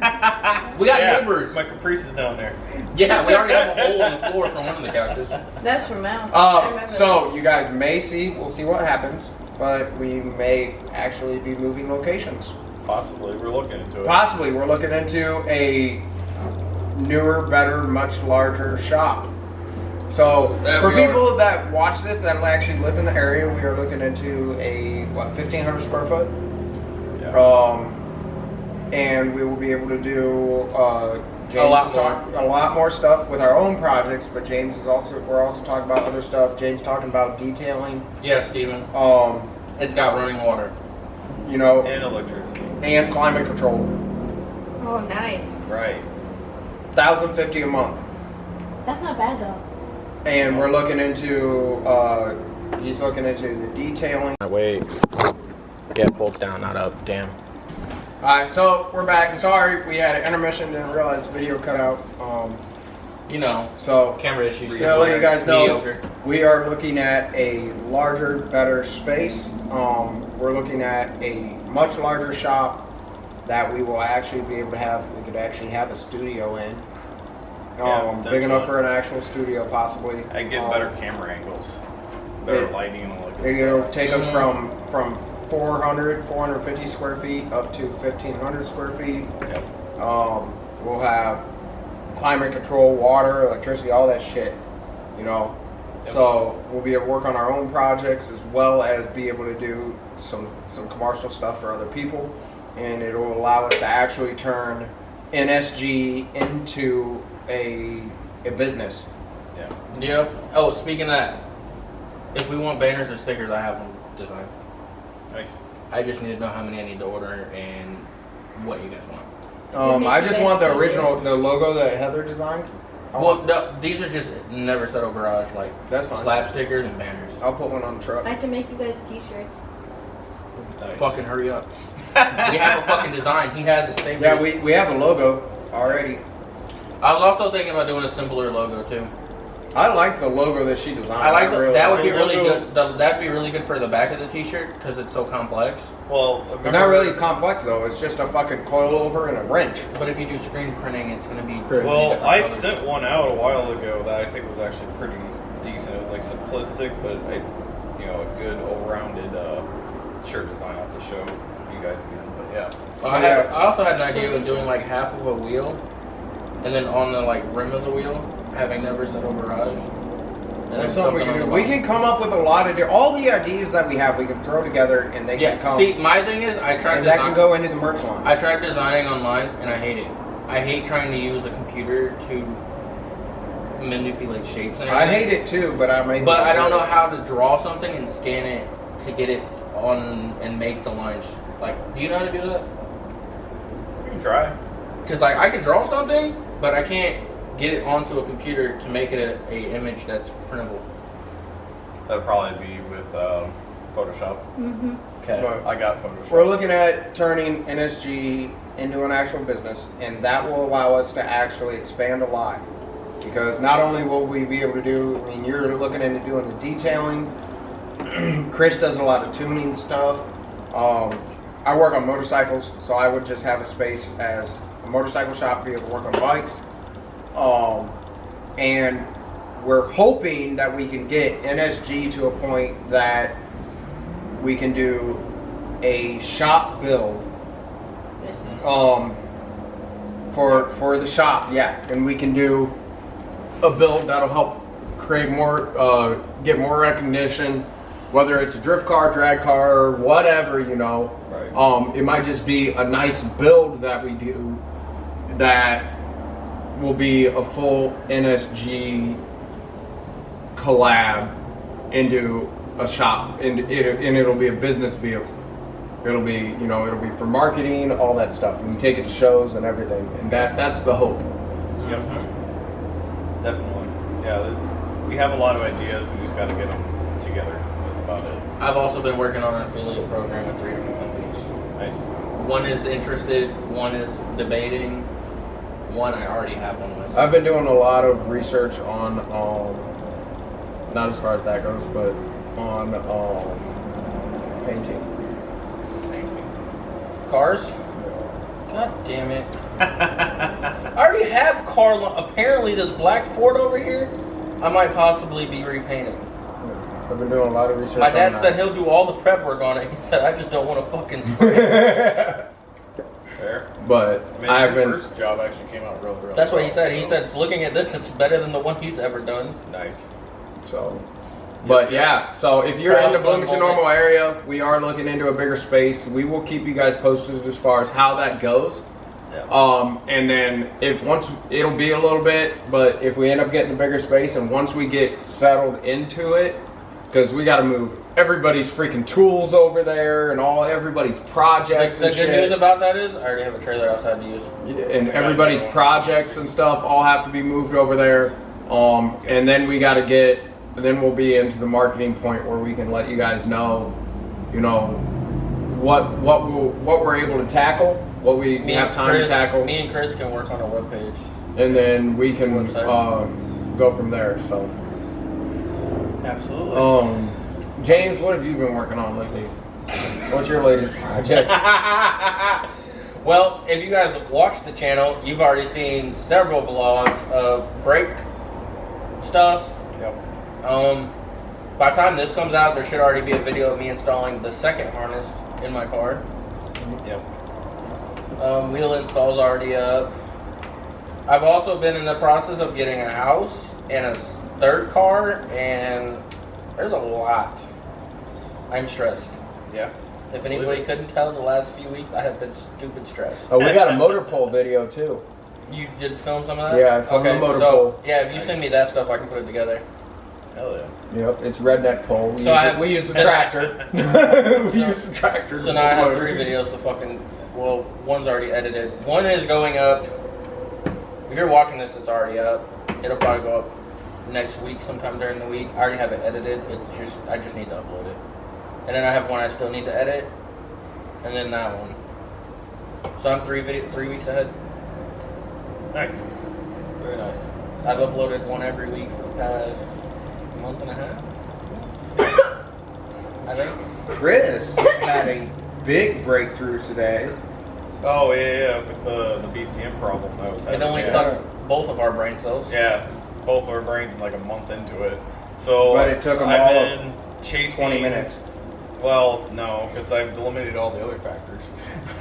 We got neighbors. My Caprice is down there. Yeah, we already have a hole in the floor from one of the couches. That's from Mouse. I remember So you guys may see, we'll see what happens, but we may actually be moving locations. Possibly. We're looking into it. Possibly, we're looking into a newer, better, much larger shop. So That for we are. people that watch this that actually live in the area, we are looking into a 1,500 square foot. Yeah. And we will be able to do James A lot is a lot more stuff with our own projects. But James is also we're also talking about other stuff. James talking about detailing. Yeah, Steven. It's got running water. You know, And electricity. and climate control. Oh, nice. Right. $1,050 a month. That's not bad though. And we're looking into, he's looking into the detailing. Wait. Yeah, it folds down, not up. Damn. Alright, so we're back. Sorry, we had an intermission, didn't realize the video cut out. You know, So, camera issues. to let you guys know, Mediocre. we are looking at a larger, better space. We're looking at a much larger shop that we will actually be able to have. We could actually have a studio in. Yeah, Big enough definitely. for an actual studio, possibly. I get better camera angles, better lighting, and all that good It'll stuff. take us from 450 square feet up to 1,500 square feet. Yep. We'll have climate control, water, electricity, all that shit, you know. Yep. So we'll be able to work on our own projects as well as be able to do some commercial stuff for other people, and it will allow us to actually turn NSG into a business. Yeah. Yep. Oh, speaking of that, if we want banners or stickers, I have them designed. Nice. I just need to know how many I need to order and what you guys want. I just want the original, the logo that Heather designed. Well, no, these are just Never Settle Garage, like That's fine. slab stickers and banners. I'll put one on the truck. I can make you guys t-shirts. Nice. Fucking hurry up. We have a fucking design. He has it saved. Yeah, we have a logo already. I was also thinking about doing a simpler logo too. I like the logo that she designed. I like that would be like really logo. good. That'd be really good for the back of the T-shirt because it's so complex. Well, It's not really complex though. It's just a fucking coilover and a wrench. But if you do screen printing, it's gonna be. Crazy. Well, different I colors. sent one out a while ago that I think was actually pretty decent. It was like simplistic, but a good all-rounded shirt design. I'll have to show you guys again. But yeah, I also had an idea of doing like half of a wheel, and then on the like rim of the wheel having Never Settle Garage. And That's then something we on can the do. We bottom. can come up with a lot of all the ideas that we have. We can throw together and they can Yeah. come. See, my thing is, I tried and that can design. go into the merch line. I tried designing online, and I hate it. I hate trying to use a computer to manipulate shapes and everything. I hate it too, but I make. But I don't know how to draw something and scan it to get it on and make the lines. Like, do you know how to do that? we can try. Because like I can draw something, but I can't get it onto a computer to make it a image that's printable. That'd probably be with Photoshop. Mm-hmm. Okay. But I got Photoshop. we're looking at turning NSG into an actual business, and that will allow us to actually expand a lot. Because not only will we be able to do, I mean, you're looking into doing the detailing. Chris does a lot of tuning stuff. I work on motorcycles, so I would just have a space as a motorcycle shop, be able to work on bikes. And we're hoping that we can get NSG to a point that we can do a shop build for the shop, yeah, and we can do a build that'll help create more, get more recognition, whether it's a drift car, drag car, or whatever, you know. Right. It might just be a nice build that we do that will be a full NSG collab into a shop, and it'll be a business vehicle. It'll be, it'll be for marketing, all that stuff. We can take it to shows and everything, and that's the hope. Yep. Definitely. Yeah, we have a lot of ideas. We just got to get them together. That's about it. I've also been working on an affiliate program with 3 different companies. Nice. One is interested, one is debating, one I already have one with. I've been doing a lot of research on, not as far as that goes, but on painting. Cars? God damn it. I already have apparently this black Ford over here, I might possibly be repainting. I've been doing a lot of research. My dad on said that. he'll do all the prep work on it. He said, I just don't want to fucking spray. Fair. But I mean, I've your been. first job actually came out real. That's what he well, said. He so- said, looking at this, it's better than the one he's ever done. Nice. So, but yeah, so if you're in the Proud Bloomington moment. Normal area, we are looking into a bigger space. We will keep you guys posted as far as how that goes. Yeah. And then once it'll be a little bit, but if we end up getting a bigger space and once we get settled into it, because we got to move everybody's freaking tools over there and everybody's projects The and good shit. news about that is I already have a trailer outside to use. And everybody's projects and stuff all have to be moved over there. And then we got to then we'll be into the marketing point where we can let you guys know, you know, what we're able to tackle, what we have time to tackle, Me and Chris can work on a webpage. and then we can Website. go from there. So, Absolutely. James, what have you been working on lately? What's your latest project? Well, if you guys watch the channel, you've already seen several vlogs of brake stuff. Yep. By the time this comes out, there should already be a video of me installing the second harness in my car. Yep. Wheel install's already up. I've also been in the process of getting a house and a third car, and there's a lot. I'm stressed. Yeah. If anybody couldn't tell, the last few weeks I have been stupid stressed. Oh, we got a motor pole video too. You did film some of that? Yeah, I filmed the motor so, pole. yeah, if you send me that stuff, I can put it together. Hell yeah. Yep, it's redneck pole. We, So we use the tractor. we use the tractor. So now I have 3 videos to well, one's already edited. One is going up. If you're watching this, it's already up. It'll probably go up next week, sometime during the week. I already have it edited. I just need to upload it. And then I have one I still need to edit. And then that one. So I'm 3 weeks ahead. Nice. Very nice. I've uploaded one every week for the past month and a half. I think. Chris had a big breakthrough today. Oh yeah, with the BCM problem that was It happening. only took both of our brain cells. Yeah, both our brains in like a month into it. So But it took 'em I've all been chasing 20 minutes. Well, no, because I've eliminated all the other factors.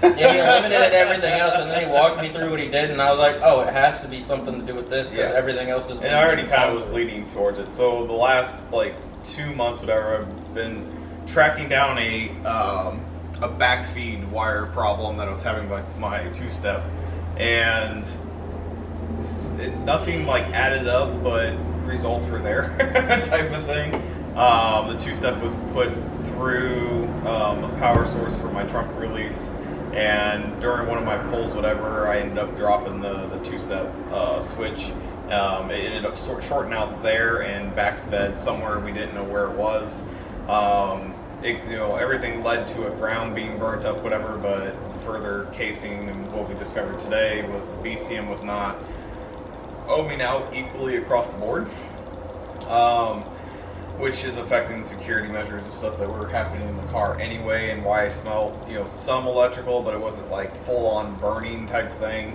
Yeah, he eliminated everything else, and then he walked me through what he did, and I was like, oh, it has to be something to do with this, because Yeah. everything else is... And I already kind of was leading towards it. So the last like 2 months, whatever, I've been tracking down a backfeed wire problem that I was having with my 2-step, and nothing like added up, but results were there, type of thing. The 2-step was put through a power source for my trunk release, and during one of my pulls, whatever, I ended up dropping the 2-step switch. It ended up shorting out there and backfed somewhere we didn't know where it was. Everything led to a ground being burnt up, whatever, but further casing and what we discovered today was the BCM was not ohming out equally across the board, which is affecting the security measures and stuff that were happening in the car anyway, and why I smelled, some electrical, but it wasn't like full-on burning type thing.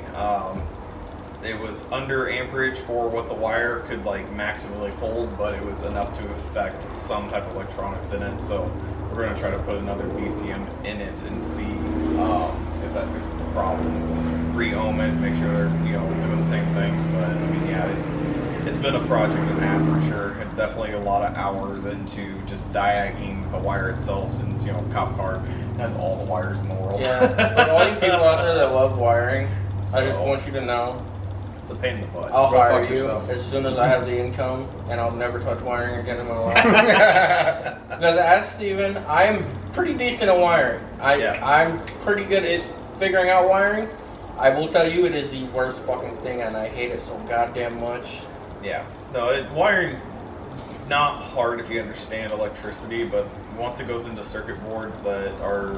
It was under amperage for what the wire could like maximally hold, but it was enough to affect some type of electronics in it. So we're going to try to put another BCM in it and see if that fixes the problem. Re-ohm it, make sure they're doing the same things. But I mean, yeah, it's been a project and a half for sure. And definitely a lot of hours into just diagging the wire itself, since cop car has all the wires in the world. Yeah, for all you people out there that love wiring, I just So- want you to know, It's a pain in the butt. I'll Go hire fuck you yourself. as soon as I have the income, and I'll never touch wiring again in my life. Because as Steven, I'm pretty decent at wiring. I'm pretty good at figuring out wiring. I will tell you, it is the worst fucking thing, and I hate it so goddamn much. Yeah. No, wiring's not hard if you understand electricity, but once it goes into circuit boards that are,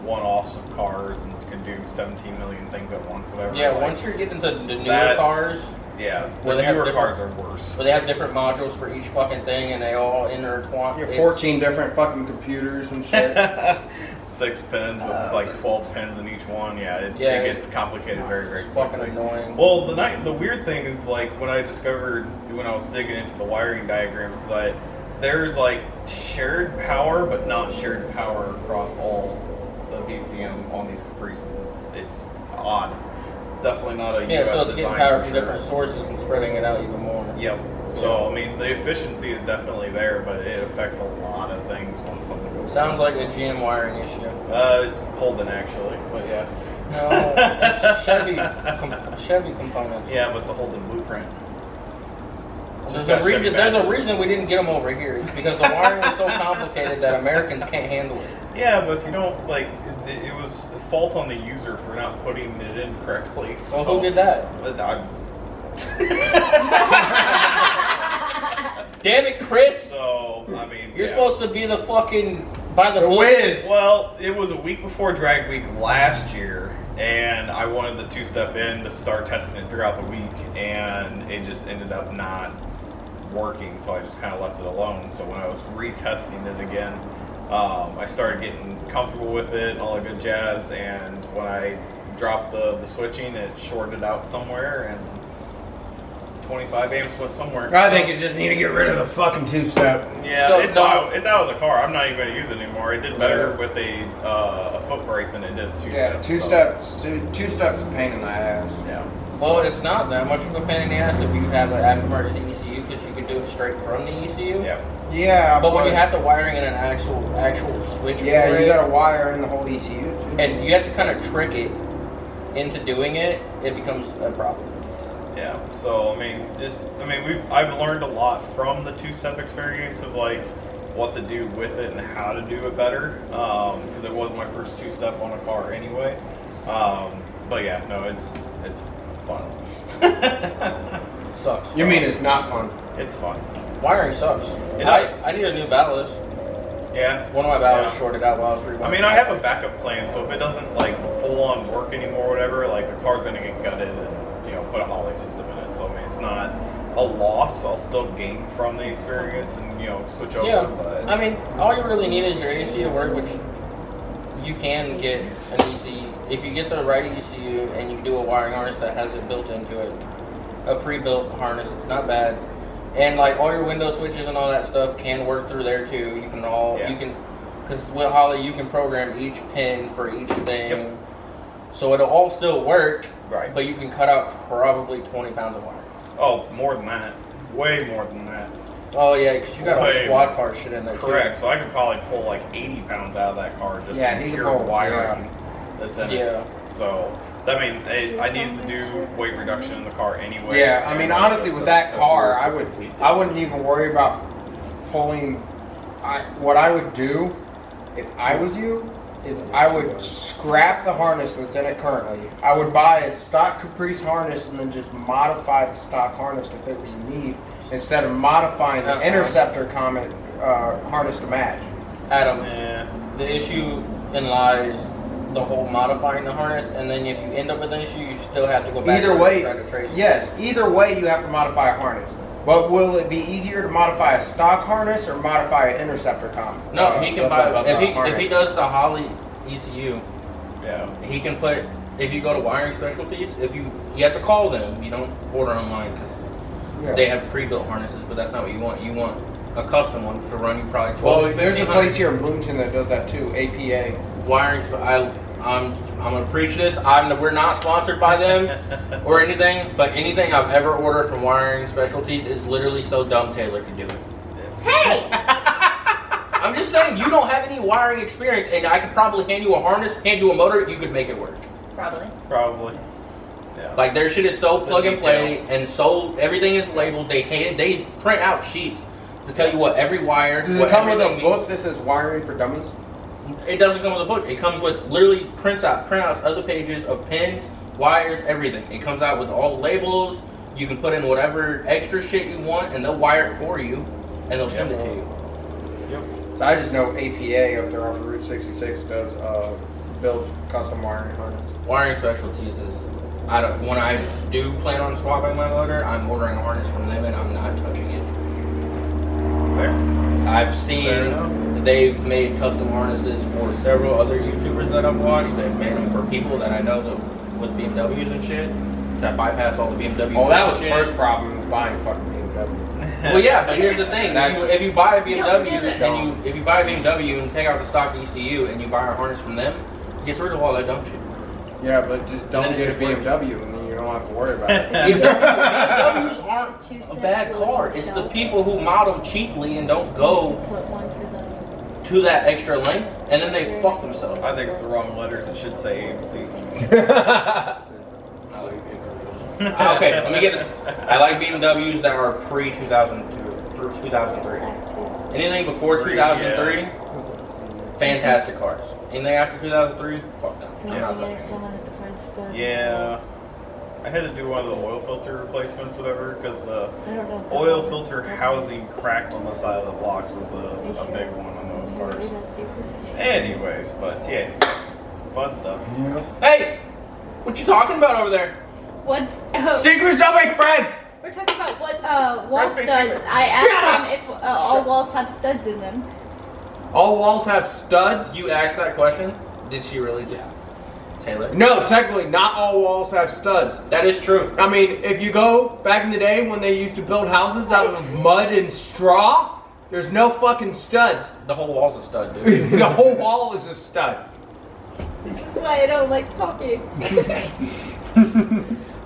one-offs of cars and can do 17 million things at once, whatever. Yeah, like, once you're getting to the newer that's- cars, Yeah, where the they have newer different- cars are worse. where they have different modules for each fucking thing, and they all intertwine. You have 14 different fucking computers and shit. 6 pins with like 12 pins in each one. Yeah, it Yeah, gets complicated very, very It's quickly. fucking annoying. Well, the weird thing is, like, when I discovered when I was digging into the wiring diagrams, is that there's like shared power, but not shared power across all the BCM on these Caprices. It's odd. Definitely not a Yeah, US so it's getting design power for from sure. different sources and spreading it out even more. Yep. So I mean, the efficiency is definitely there, but it affects a lot of things once something goes. Sounds like a GM wiring issue. It's Holden actually, but yeah. No, it's Chevy components. Yeah, but it's a Holden blueprint. Just There's got a Chevy reason matches. we didn't get them over here. It's because the wiring was so complicated that Americans can't handle it. Yeah, but if you don't like, it was a fault on the user for not putting it in correctly. So Well, who did that? But Damn it, Chris! so I mean, You're yeah. supposed to be the fucking by the The book. Wiz. Well, it was a week before Drag Week last year, and I wanted the two-step in to start testing it throughout the week, and it just ended up not working, so I just kind of left it alone. So when I was retesting it again, I started getting comfortable with it and all the good jazz, and when I dropped the switching, it shorted out somewhere, and 25 amps went somewhere. I think you just need to get rid of the fucking two-step. Yeah, So it's don't- out. It's out of the car. I'm not even going to use it anymore. It did better with a foot brake than it did a two-step. Two steps a pain in the ass. Yeah. Well, it's not that much of a pain in the ass if you have an aftermarket ECU because you can do it straight from the ECU. Yeah. Yeah, But when you have the wiring in an actual switch for yeah, you it, got to wire in the whole ECU too. and you have to kind of trick it into doing it, it becomes a problem. Yeah. So I've learned a lot from the two-step experience of like what to do with it and how to do it better. Because it was my first two-step on a car anyway. But yeah, no, it's fun. Sucks. You mean it's not fun? It's fun. Wiring sucks. It does. I need a new ballast. Yeah. One of my ballasts Yeah. shorted out while I was I mean, I have a backup plan, so if it doesn't like full on work anymore, or whatever, like the car's gonna get gutted and put a Holley system in it. So I mean, it's not a loss. I'll still gain from the experience and switch over. Yeah, But I mean, all you really need is your AC to work, which you can get an ECU. If you get the right ECU and you do a wiring harness that has it built into it, a pre-built harness, it's not bad. And like all your window switches and all that stuff can work through there too. You can, because with Holley you can program each pin for each thing. Yep. So it'll all still work, Right. but you can cut out probably 20 pounds of wire. oh, more than that, way more than that. Oh yeah, because you got all Way squad more. car shit in there too. Correct. So I could probably pull like 80 pounds out of that car just Yeah, from he can pure pull- wiring that's in Yeah. it. So I mean, I needed to do weight reduction in the car anyway. Yeah, I mean, honestly, with that car, I wouldn't even worry about pulling. What I would do, if I was you, is I would scrap the harness that's in it currently. I would buy a stock Caprice harness and then just modify the stock harness to fit what you need, instead of modifying the Interceptor Comet harness to match. Adam, Yeah. the issue in lies the whole modifying the harness, and then if you end up with an issue, you still have to go back Either and way, try to trace it. yes, either way you have to modify a harness. But will it be easier to modify a stock harness or modify an Interceptor Comet? No, he can buy if he harness. does the Holley ECU, Yeah. he can put. If you go to Wiring Specialties, you have to call them. You don't order online because Yeah. they have pre-built harnesses, but that's not what you want. You want a custom one to run you probably 12. Well, there's a 1500. place here in Bloomington that does that too, APA. Wiring. I'm gonna preach this. We're not sponsored by them or anything, but anything I've ever ordered from Wiring Specialties is literally so dumb Taylor can do it. Hey! I'm just saying you don't have any wiring experience, and I could probably hand you a harness, hand you a motor, you could make it work. Probably. Probably. Yeah. Like their shit is so The plug and play, detail. and so everything is labeled. They print out sheets to tell you what every wire. Does what it come with a everything book that says wiring for dummies? means. It doesn't come with a book. It comes with literally printouts of the pages of pins, wires, everything. It comes out with all the labels. You can put in whatever extra shit you want, and they'll wire it for you, and they'll send it to you. So I just know APA up there off of Route 66 does build custom wiring harness. Wiring Specialties is. When I do plan on swapping my motor, I'm ordering a harness from them, and I'm not touching it. Fair. I've Fair seen enough. they've made custom harnesses for several other YouTubers that I've watched. They've made them for people that I know that with BMWs and shit to bypass all the BMW. Oh, that was the shit. first problem, was buying fucking BMW. Well, yeah, but here's the thing: if you buy a BMW dumb. if you buy a BMW and take out the stock ECU and you buy a harness from them, it gets rid of all that dumb shit. Yeah, but just don't then it get a just works. BMW and then you don't have to worry about it. BMWs aren't a bad car. It's the people who mod them cheaply and don't go Put one for the. to that extra length, and then they fuck themselves. I think it's the wrong letters. It should say AMC. I like BMWs. Okay, let me get this. I like BMWs that are pre-2002 through 2003. Anything before 2003, fantastic cars. Anything after 2003, fuck them. I'm not touching it. Yeah. I had to do one of the oil filter replacements, whatever, because the oil filter housing cracked on the side of the blocks was a big one on those cars. Anyways, but yeah, fun stuff. Hey, what you talking about over there? What's Secrets of my friends! we're talking about what wall Let's make studs. secrets. I Shut asked him if all walls have studs in them. All walls have studs? You asked that question. Did she really just Taylor? No, technically, not all walls have studs. That is true. I mean, if you go back in the day when they used to build houses out of mud and straw, there's no fucking studs. The whole wall's a stud, dude. The whole wall is a stud. This is why I don't like talking.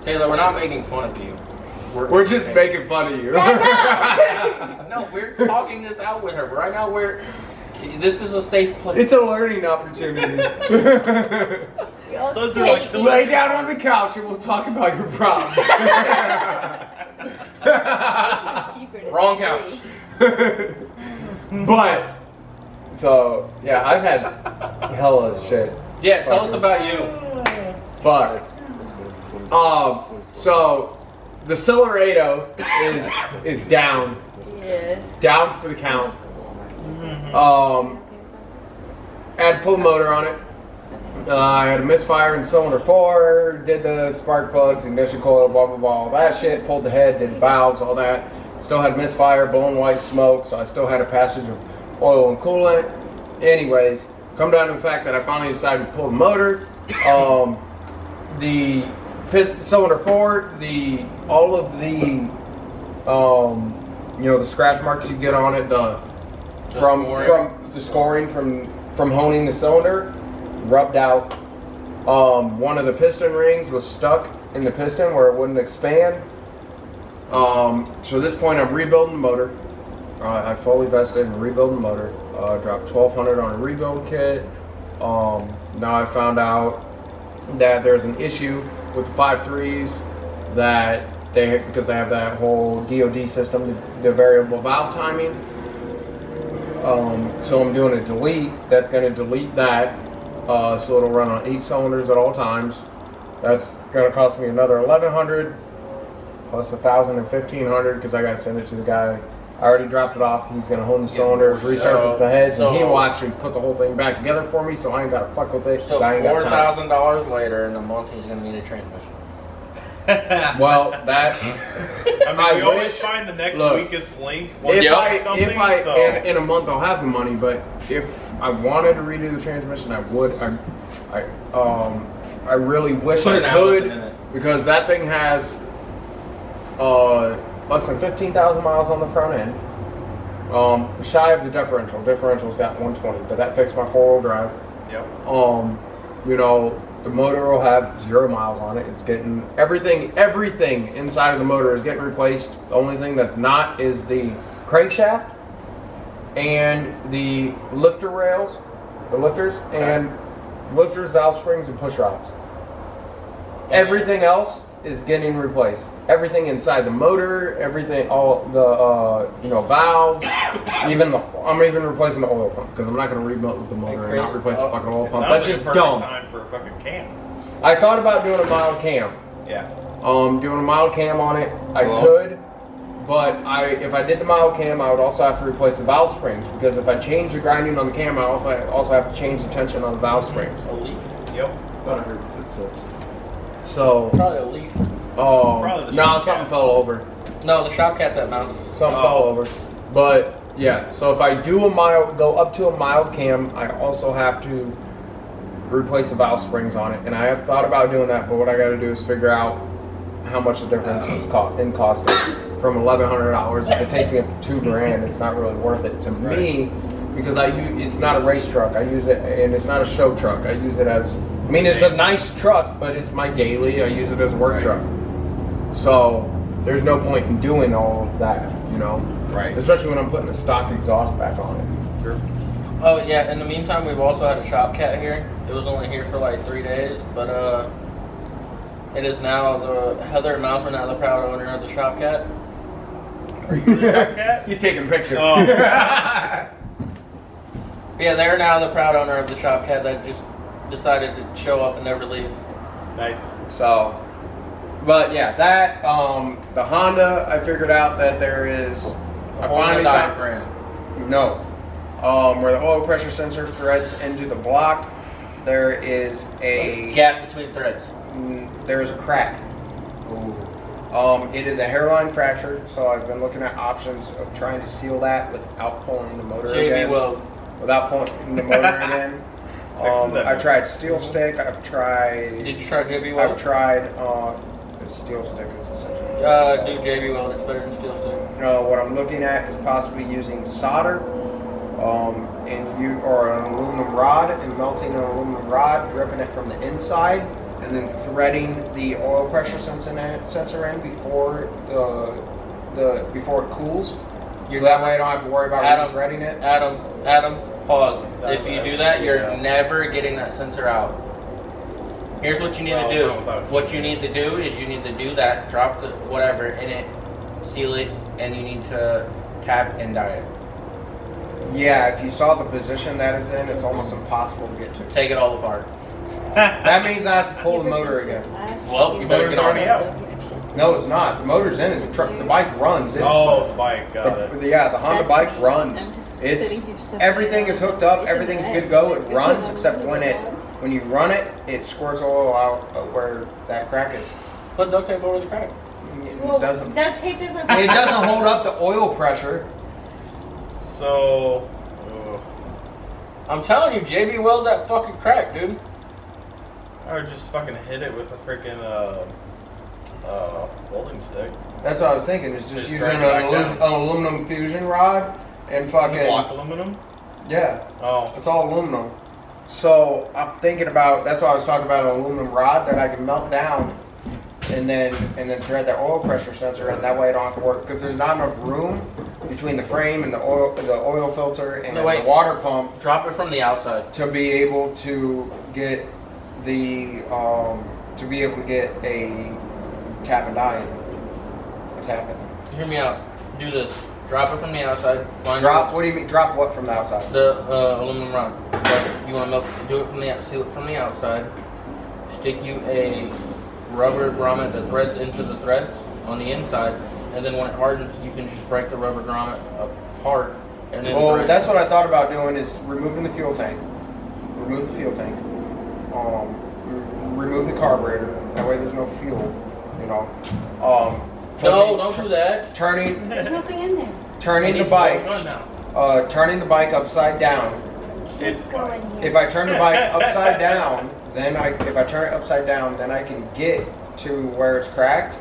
Taylor, we're not making fun of you. We're just making fun of you. No, we're talking this out with her. Right now, this is a safe place. It's a learning opportunity. Studs are like pillars. Lay down on the couch and we'll talk about your problems. Wrong couch. But, so, yeah, I've had hella shit. Yeah, tell us about you. Fuck. So, the Silverado is down. Yes. Down for the count. I had to pull the motor on it. I had a misfire in cylinder 4, did the spark plugs, ignition coil, blah blah blah, all that shit, pulled the head, did valves, all that. Still had misfire, blowing white smoke, so I still had a passage of oil and coolant. Anyways, come down to the fact that I finally decided to pull the motor. The cylinder 4, all of the the scratch marks you get on it, from the scoring from honing the cylinder rubbed out. One of the piston rings was stuck in the piston where it wouldn't expand. So at this point I'm rebuilding the motor. I fully vested in rebuilding the motor. Dropped $1,200 on a rebuild kit. Now I found out that there's an issue with the 5.3s because they have that whole DOD system, the variable valve timing. So I'm doing a delete. That's going to delete that, so it'll run on 8 cylinders at all times. That's going to cost me another $1,100 plus $1,000 and $1,500 because I got to send it to the guy. I already dropped it off. He's going to hone the cylinders, restarts the heads, and he will actually put the whole thing back together for me. So I ain't got to fuck with it. So I ain't got time. $4,000 later in a month, he's gonna need a transmission. Well, that. I mean, we always find the next weakest link. In a month I'll have the money, but if I wanted to redo the transmission, I would. I really wish I could because that thing has less than 15,000 miles on the front end. Shy of the differential. Differential's got 120, but that fixed my 4-wheel drive. Yep. The motor will have 0 miles on it. It's getting everything inside of the motor is getting replaced. The only thing that's not is the crankshaft and the lifter rails, the lifters, and lifters, valve springs, and push rods. Everything else is getting replaced. Everything inside the motor, everything, all the valves, I'm even replacing the oil pump because I'm not going to rebuild the motor and not replace the fucking oil pump. That's just dumb. Time for a fucking cam. I thought about doing a mild cam. Yeah. Doing a mild cam on it, I could, but if I did the mild cam, I would also have to replace the valve springs because if I change the grinding on the cam, I also have to change the tension on the valve springs. A leaf? Yep. So. Probably a leaf. Something fell over. No, the shop cat's at Mouse's. Something fell over. But yeah, so if I do go up to a mild cam, I also have to replace the valve springs on it. And I have thought about doing that, but what I got to do is figure out how much the difference is in cost is from $1,100. If it takes me up to $2,000, it's not really worth it to me because it's not a race truck. I use it, and it's not a show truck. I use it as, it's a nice truck, but it's my daily. I use it as a work truck. So there's no point in doing all of that, Right. Especially when I'm putting a stock exhaust back on it. Sure. Oh yeah, in the meantime we've also had a shop cat here. It was only here for like 3 days, but It is now Heather and Mouse are now the proud owner of the Shop Cat. Are you the Shop Cat? He's taking pictures. Oh. Yeah, they're now the proud owner of the Shop Cat that just decided to show up and never leave. Nice. So, but yeah, that the Honda, I figured out that there is. I finally found diaphragm. no, where the oil pressure sensor threads into the block. There is a Gap between threads. there is a crack. It is a hairline fracture, so I've been looking at options of trying to seal that without pulling the motor JB again. Weld. Without pulling the motor again. Fixes that. I tried steel stick. I've tried. Did you try JB Weld? I've tried steel stick is essentially. Do JB Weld. It's better than steel stick. What I'm looking at is possibly using solder, or an aluminum rod and melting an aluminum rod, dripping it from the inside, and then threading the oil pressure sensor in before before it cools. So that way I don't have to worry about threading it. Adam, pause. If you do that, you're Yeah. never getting that sensor out. Here's what you need to do. What you need to do is you need to do that, drop the whatever in it, seal it, and you need to tap and die it. Yeah, if you saw the position that it's in, it's almost impossible to get to. Take it all apart. That means I have to pull the motor again. Well, you better Motor's get on already it. out. No, it's not. The motor's in it. The bike runs. It's, Oh, the bike. Got it. the Honda bike runs. It's everything is hooked up. Everything's good to go. It runs except when you run it, it squirts oil out of where that crack is. Put duct tape over the crack. Well, It doesn't. duct tape doesn't. It doesn't hold up the oil pressure. So, I'm telling you, JB Weld that fucking crack, dude. I would just fucking hit it with a freaking welding stick. That's what I was thinking. Is just Just using grind it back an aluminum fusion rod and Is it fucking block aluminum? yeah. Oh, It's all aluminum. So I'm thinking about. That's why I was talking about an aluminum rod that I can melt down, and then thread that oil pressure sensor in. That way I don't have to work because there's not enough room between the frame and the oil filter and No, wait. the water pump Drop it from the outside. to be able to get a tap and die in. What's happening? Hear me out. Do this. Drop it from the outside. Find Drop. What do you mean? Drop what from the outside? the aluminum rod. But you want to do it from the seal it from the outside. Stick you a rubber grommet that threads into the threads on the inside, and then when it hardens, you can just break the rubber grommet apart. And then Well, thread. that's what I thought about doing is removing the fuel tank. Remove the fuel tank. Remove the carburetor. That way there's no fuel. You know. No, don't do that. Turning There's nothing in there. turning the It needs bike. to go on Turning the bike upside down. it's Go fine. in here. If I turn the bike upside down, if I turn it upside down, then I can get to where it's cracked,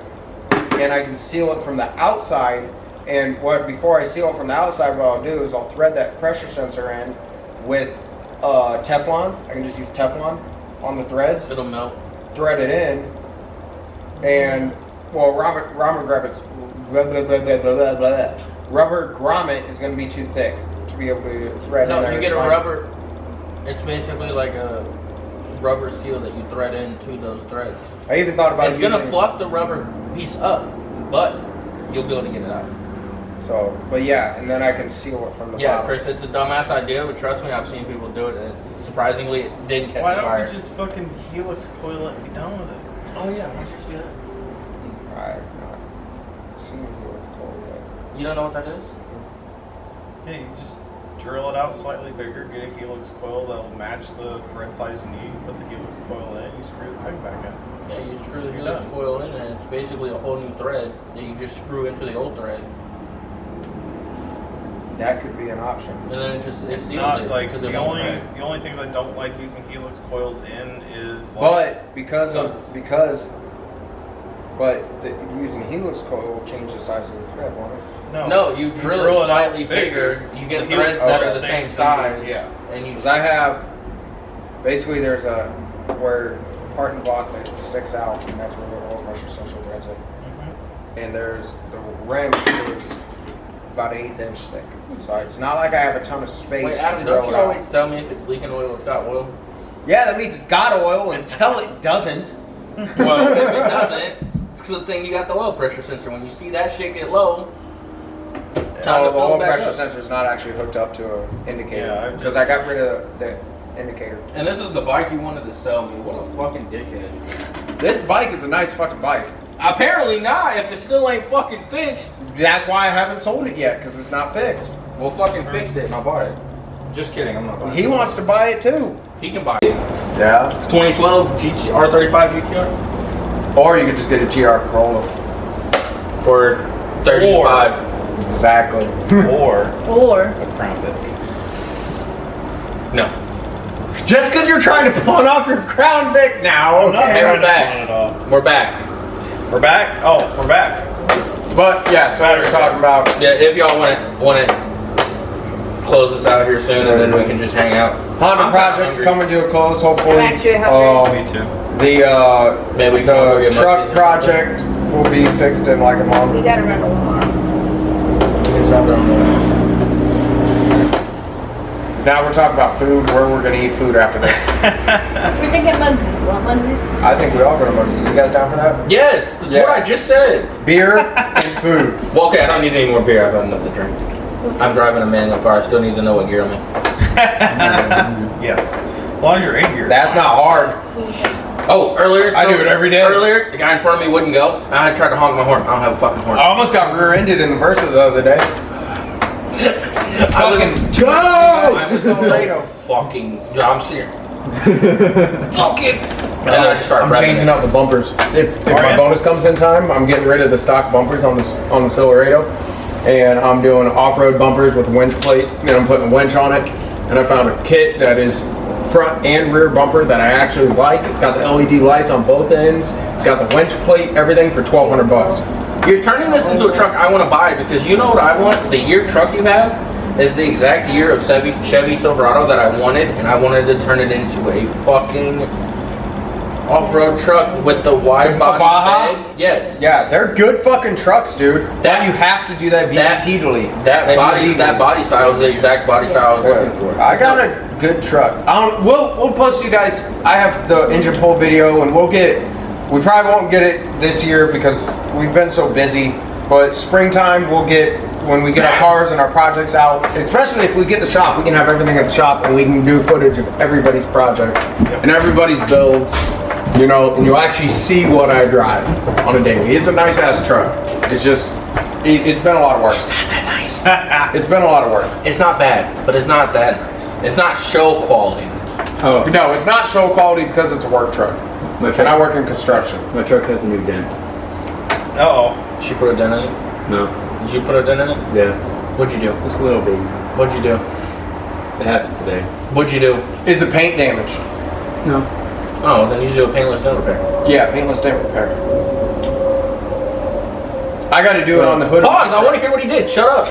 and I can seal it from the outside. And before I seal it from the outside, what I'll do is I'll thread that pressure sensor in with Teflon. I can just use Teflon on the threads, It'll melt. thread it in, and rubber grommet is going to be too thick to be able to thread in No, there. you It's get a fine. rubber. It's basically like a rubber seal that you thread into those threads. I even thought about It's gonna using- fluff the rubber piece up, but you'll be able to get it out. So, but yeah, and then I can seal it from the Yeah, bottom. Chris, it's a dumbass idea, but trust me, I've seen people do it, and surprisingly, it didn't catch Why the don't fire. we just fucking helix coil it and be done with it? Oh yeah, why don't you just do that? I've not seen it cold yet. You don't know what that is? Yeah, you just drill it out slightly bigger, get a helix coil that'll match the thread size you need, put the helix coil in, you screw the thing back in. Yeah, you screw the You're helix done. coil in, and it's basically a whole new thread that you just screw into the old thread, That could be an option. and then it It's seals not it like because it the won't only crack. the only things I don't like using helix coils in is like But because Sucks. using helix coil will change the size of the thread, won't it? No, you drill it slightly bigger. You The get helix threads that coil are the same sticks to size, you, yeah. and you Because I have basically there's a where part and block that sticks out, and that's where the oil pressure sensor threads it. And there's the rim is about 1/8 inch thick, so it's not like I have a ton of space Wait, to Adam, drill don't you it out. always tell me if it's leaking oil, it's got oil? Yeah, that means it's got oil until it doesn't. Well, if it doesn't, it's the thing. You got the oil pressure sensor. When you see that shit get low, time to The pull oil it back pressure up. sensor is not actually hooked up to an indicator Yeah, because I got rid of the indicator. And this is the bike you wanted to sell me. What a fucking dickhead. This bike is a nice fucking bike. Apparently not. If it still ain't fucking fixed, That's why I haven't sold it yet because it's not fixed. we'll fucking fix it and I'll buy it. Just kidding. I'm not buying He it. wants to buy it too. He can buy it. Yeah. 2012 R35 GTR Or you could just get a GR Corolla. for 35. Exactly. Or Or a Crown Vic. No. Just because you're trying to pawn off your Crown Vic now. Not Hey, Okay. we're back. at all. We're back. We're back. Oh, we're back. But yeah, so I was talking about. Yeah, if y'all want to close this out here soon, and then we can just hang out. Honda I'm project's kinda hungry. coming to a close, hopefully. I'm actually hungry. Me too. The Maybe we can go get truck Muffins. project will be fixed in like a we month. gotta run to Walmart. We can stop it on the. Now we're talking about food, where we're gonna eat food after this. We're thinking Munsey's. You want Munsey's? I think we all go to Moses. You guys down for that? Yes, that's Yeah. what I just said. Beer and food. Well, okay, I don't need any more beer. I've had enough to drink. I'm driving a manual car. I still need to know what gear I'm in. Yes. As long as you're in here. That's not hard. Oh, earlier. I do it every day. Earlier, the guy in front of me wouldn't go. I tried to honk my horn. I don't have a fucking horn. I almost got rear-ended in the verses the other day. I was, Go! I was so fucking. Dude, I'm serious. Fucking. And then I just started I'm revving changing it. out the bumpers. If Are my ya? bonus comes in time, I'm getting rid of the stock bumpers on the Silverado, and I'm doing off-road bumpers with a winch plate, and I'm putting a winch on it. And I found a kit that is front and rear bumper that I actually like. It's got the LED lights on both ends. It's got the winch plate, everything for $1,200. You're turning this into a truck I want to buy because you know what I want? The year truck you have is the exact year of Chevy Silverado that I wanted, and I wanted to turn it into a fucking off-road truck with the wide body Baja? bed. Yes. Yeah, they're good fucking trucks, dude. That- That you have to do that VT delete. That body style is the exact body style I was looking for. I got a good truck. We'll post you guys. I have the engine pull video, and we'll get it. We probably won't get it this year because we've been so busy. But springtime, we'll get when we get our cars and our projects out. Especially if we get the shop, we can have everything at the shop, and we can do footage of everybody's projects and everybody's builds. You know, and you'll actually see what I drive on a daily. It's a nice ass truck. It's just, it's been a lot of work. It's not that nice. It's been a lot of work. It's not bad, but it's not that nice. It's not show quality. Oh, No, it's not show quality because it's a work truck. my And I truck, work in construction. my truck has a new dent. Uh-oh. Did you put a dent in it? No, Did you put a dent in it? yeah, What'd you do? just a little baby. What'd you do? It happened today. What'd you do? Is the paint damaged? No, Oh, then you should do a paintless dent repair. Yeah, paintless dent repair. I got to do it on the hood. of Pause! my I want to hear what he did. Shut up.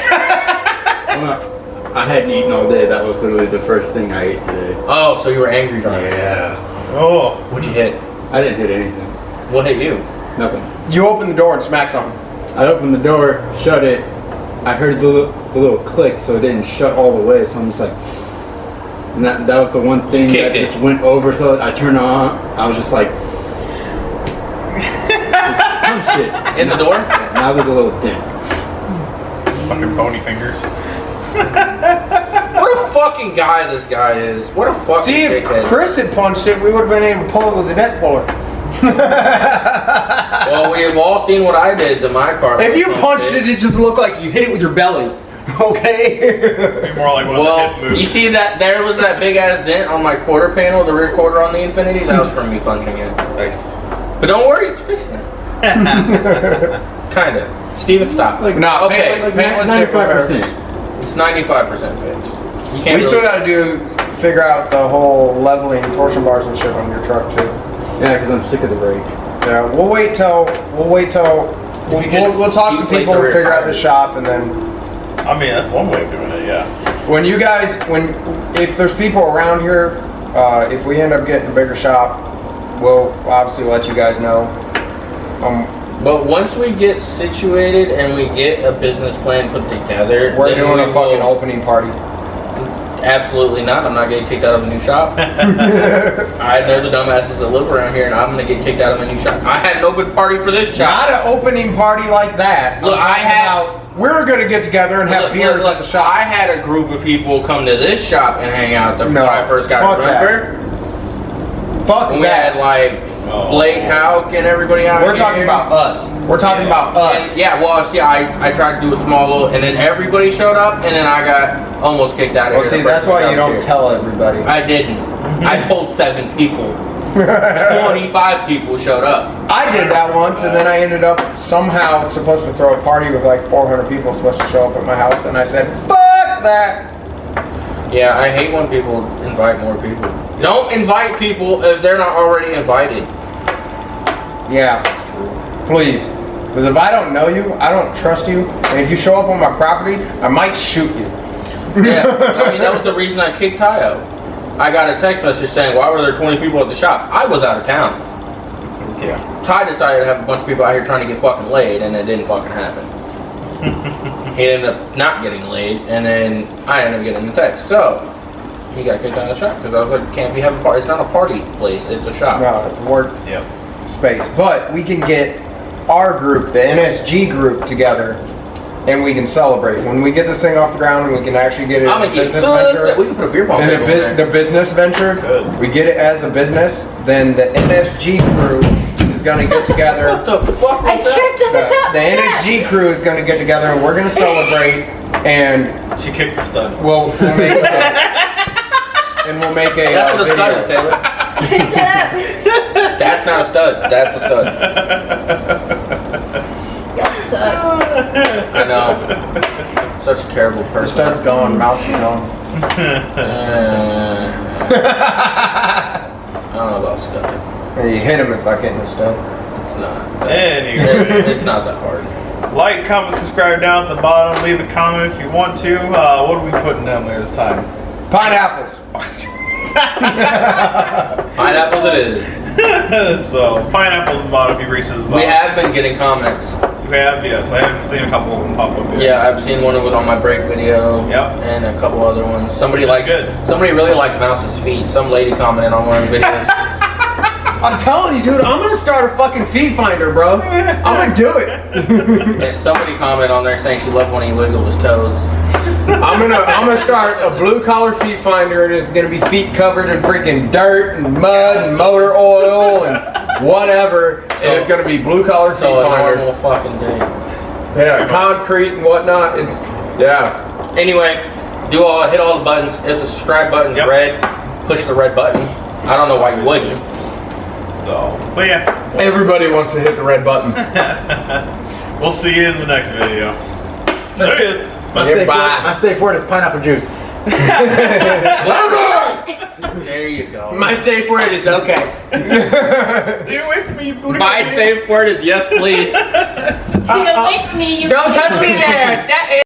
I hadn't eaten all day. That was literally the first thing I ate today. Oh, so you were angry driving. Yeah, Oh. What'd you hit? I didn't hit anything. What hit you? Nothing. You open the door and smack something. I opened the door, shut it. I heard the little click, so it didn't shut all the way. So I'm just like, and that was the one thing Kicked that it. just went over. So I turned on. I was just like, just punched it. In the door? Now there's a little dent. Fucking bony fingers. What a fucking guy this guy is. What a fucking See, if dickhead. Chris had punched it, we would have been able to pull it with a dent puller. Well, we've all seen what I did to my car. If you punched it, it just looked like you hit it with your belly. Okay? Be more like one of the Well, hit moves. you see that there was that big ass dent on my quarter panel, the rear quarter on the Infinity? That was from me punching it. Nice. But don't worry, it's fixing it. Kinda. Steven, stop. No, Okay, paint- paintless dent repair. 95%. It's 95% fixed. You can't We still really- got to figure out the whole leveling torsion bars and shit on your truck too. Yeah, because I'm sick of the brake. Yeah, we'll wait till we'll you just we'll talk to deflate people the and rear figure out tire. the shop, and then I mean, that's one way of doing it, yeah. when you guys if there's people around here, if we end up getting a bigger shop, we'll obviously let you guys know. But once we get situated and we get a business plan put together, We're then doing we a fucking will- opening party. Absolutely not. I'm not getting kicked out of a new shop. I know the dumbasses that live around here, and I'm gonna get kicked out of a new shop. I had an open party for this shop. Not an opening party like that. Look, I'm talking about we're gonna get together and have Look, beers look, at the shop. I had a group of people come to this shop and hang out when No, I first got fuck it. that. Remember? Fuck When we that. had like Oh. Blake Houck and everybody out We're here. talking about us. We're talking about And, us. yeah, well, see, I tried to do a small little, and then everybody showed up, and then I got almost kicked out of Well, here. see, the that's first week why I you was don't here. tell everybody. I didn't. I told 7 people. 25 people showed up. I did that once, and then I ended up somehow supposed to throw a party with like 400 people supposed to show up at my house, and I said, "Fuck that!" Yeah, I hate when people invite more people. Don't invite people if they're not already invited. Yeah, please, because if I don't know you, I don't trust you, and if you show up on my property, I might shoot you. Yeah, I mean, that was the reason I kicked Ty out. I got a text message saying, why were there 20 people at the shop? I was out of town. Yeah. Ty decided to have a bunch of people out here trying to get fucking laid, and it didn't fucking happen. He ended up not getting laid, and then I ended up getting the text. So, he got kicked out of the shop, because I was like, can't be having party. It's not a party place, it's a shop. No, it's a work Yep. space. But we can get our group, the NSG group, together, and we can celebrate. When we get this thing off the ground and we can actually get it I'm as a gonna get business fucked venture, up. We can put a beer bong and table in the there. business venture, Good. we get it as a business, then the NSG crew is going to get together. What the fuck I was that? tripped on the top The step. NSG crew is going to get together and we're going to celebrate, and She kicked the stud. we'll make and we'll make a That's what a stud video. is, Taylor. Shut up. That's not a stud. That's a stud. Y'all suck. I know. Such a terrible The person. stud's gone, mouse is gone. I don't know about stud. And you hit him, it's like hitting a stud. It's not. Anyway. It's not that hard. Like, comment, subscribe down at the bottom. Leave a comment if you want to. What are we putting down there this time? Pineapples. Pineapples it is. So, pineapples at the bottom if you reach to the bottom. We have been getting comments. You have, yes. I have seen a couple of them pop up here. Yeah, I've seen one that was on my break video. Yep. And a couple other ones. Somebody Which is liked. good. Somebody really liked Mouse's feet. Some lady commented on one of the videos. I'm telling you, dude, I'm gonna start a fucking feed finder, bro. I'm gonna do it. And somebody commented on there saying she loved when he wiggled his toes. I'm gonna start a blue collar feet finder, and it's gonna be feet covered in freaking dirt and mud and motor oil and whatever. And it's gonna be blue collar feet So a finder. normal fucking day. Yeah, concrete and whatnot. It's yeah. Anyway, hit all the buttons. If the subscribe button's Yep. red, push the red button. I don't know why you wouldn't. So, but yeah. Everybody wants to hit the red button. We'll see you in the next video. Serious. My safe word is pineapple juice. There you go. My safe word is okay. Stay away from me, you booty. My safe word is yes, please. Get away from me, you Don't touch me there. That is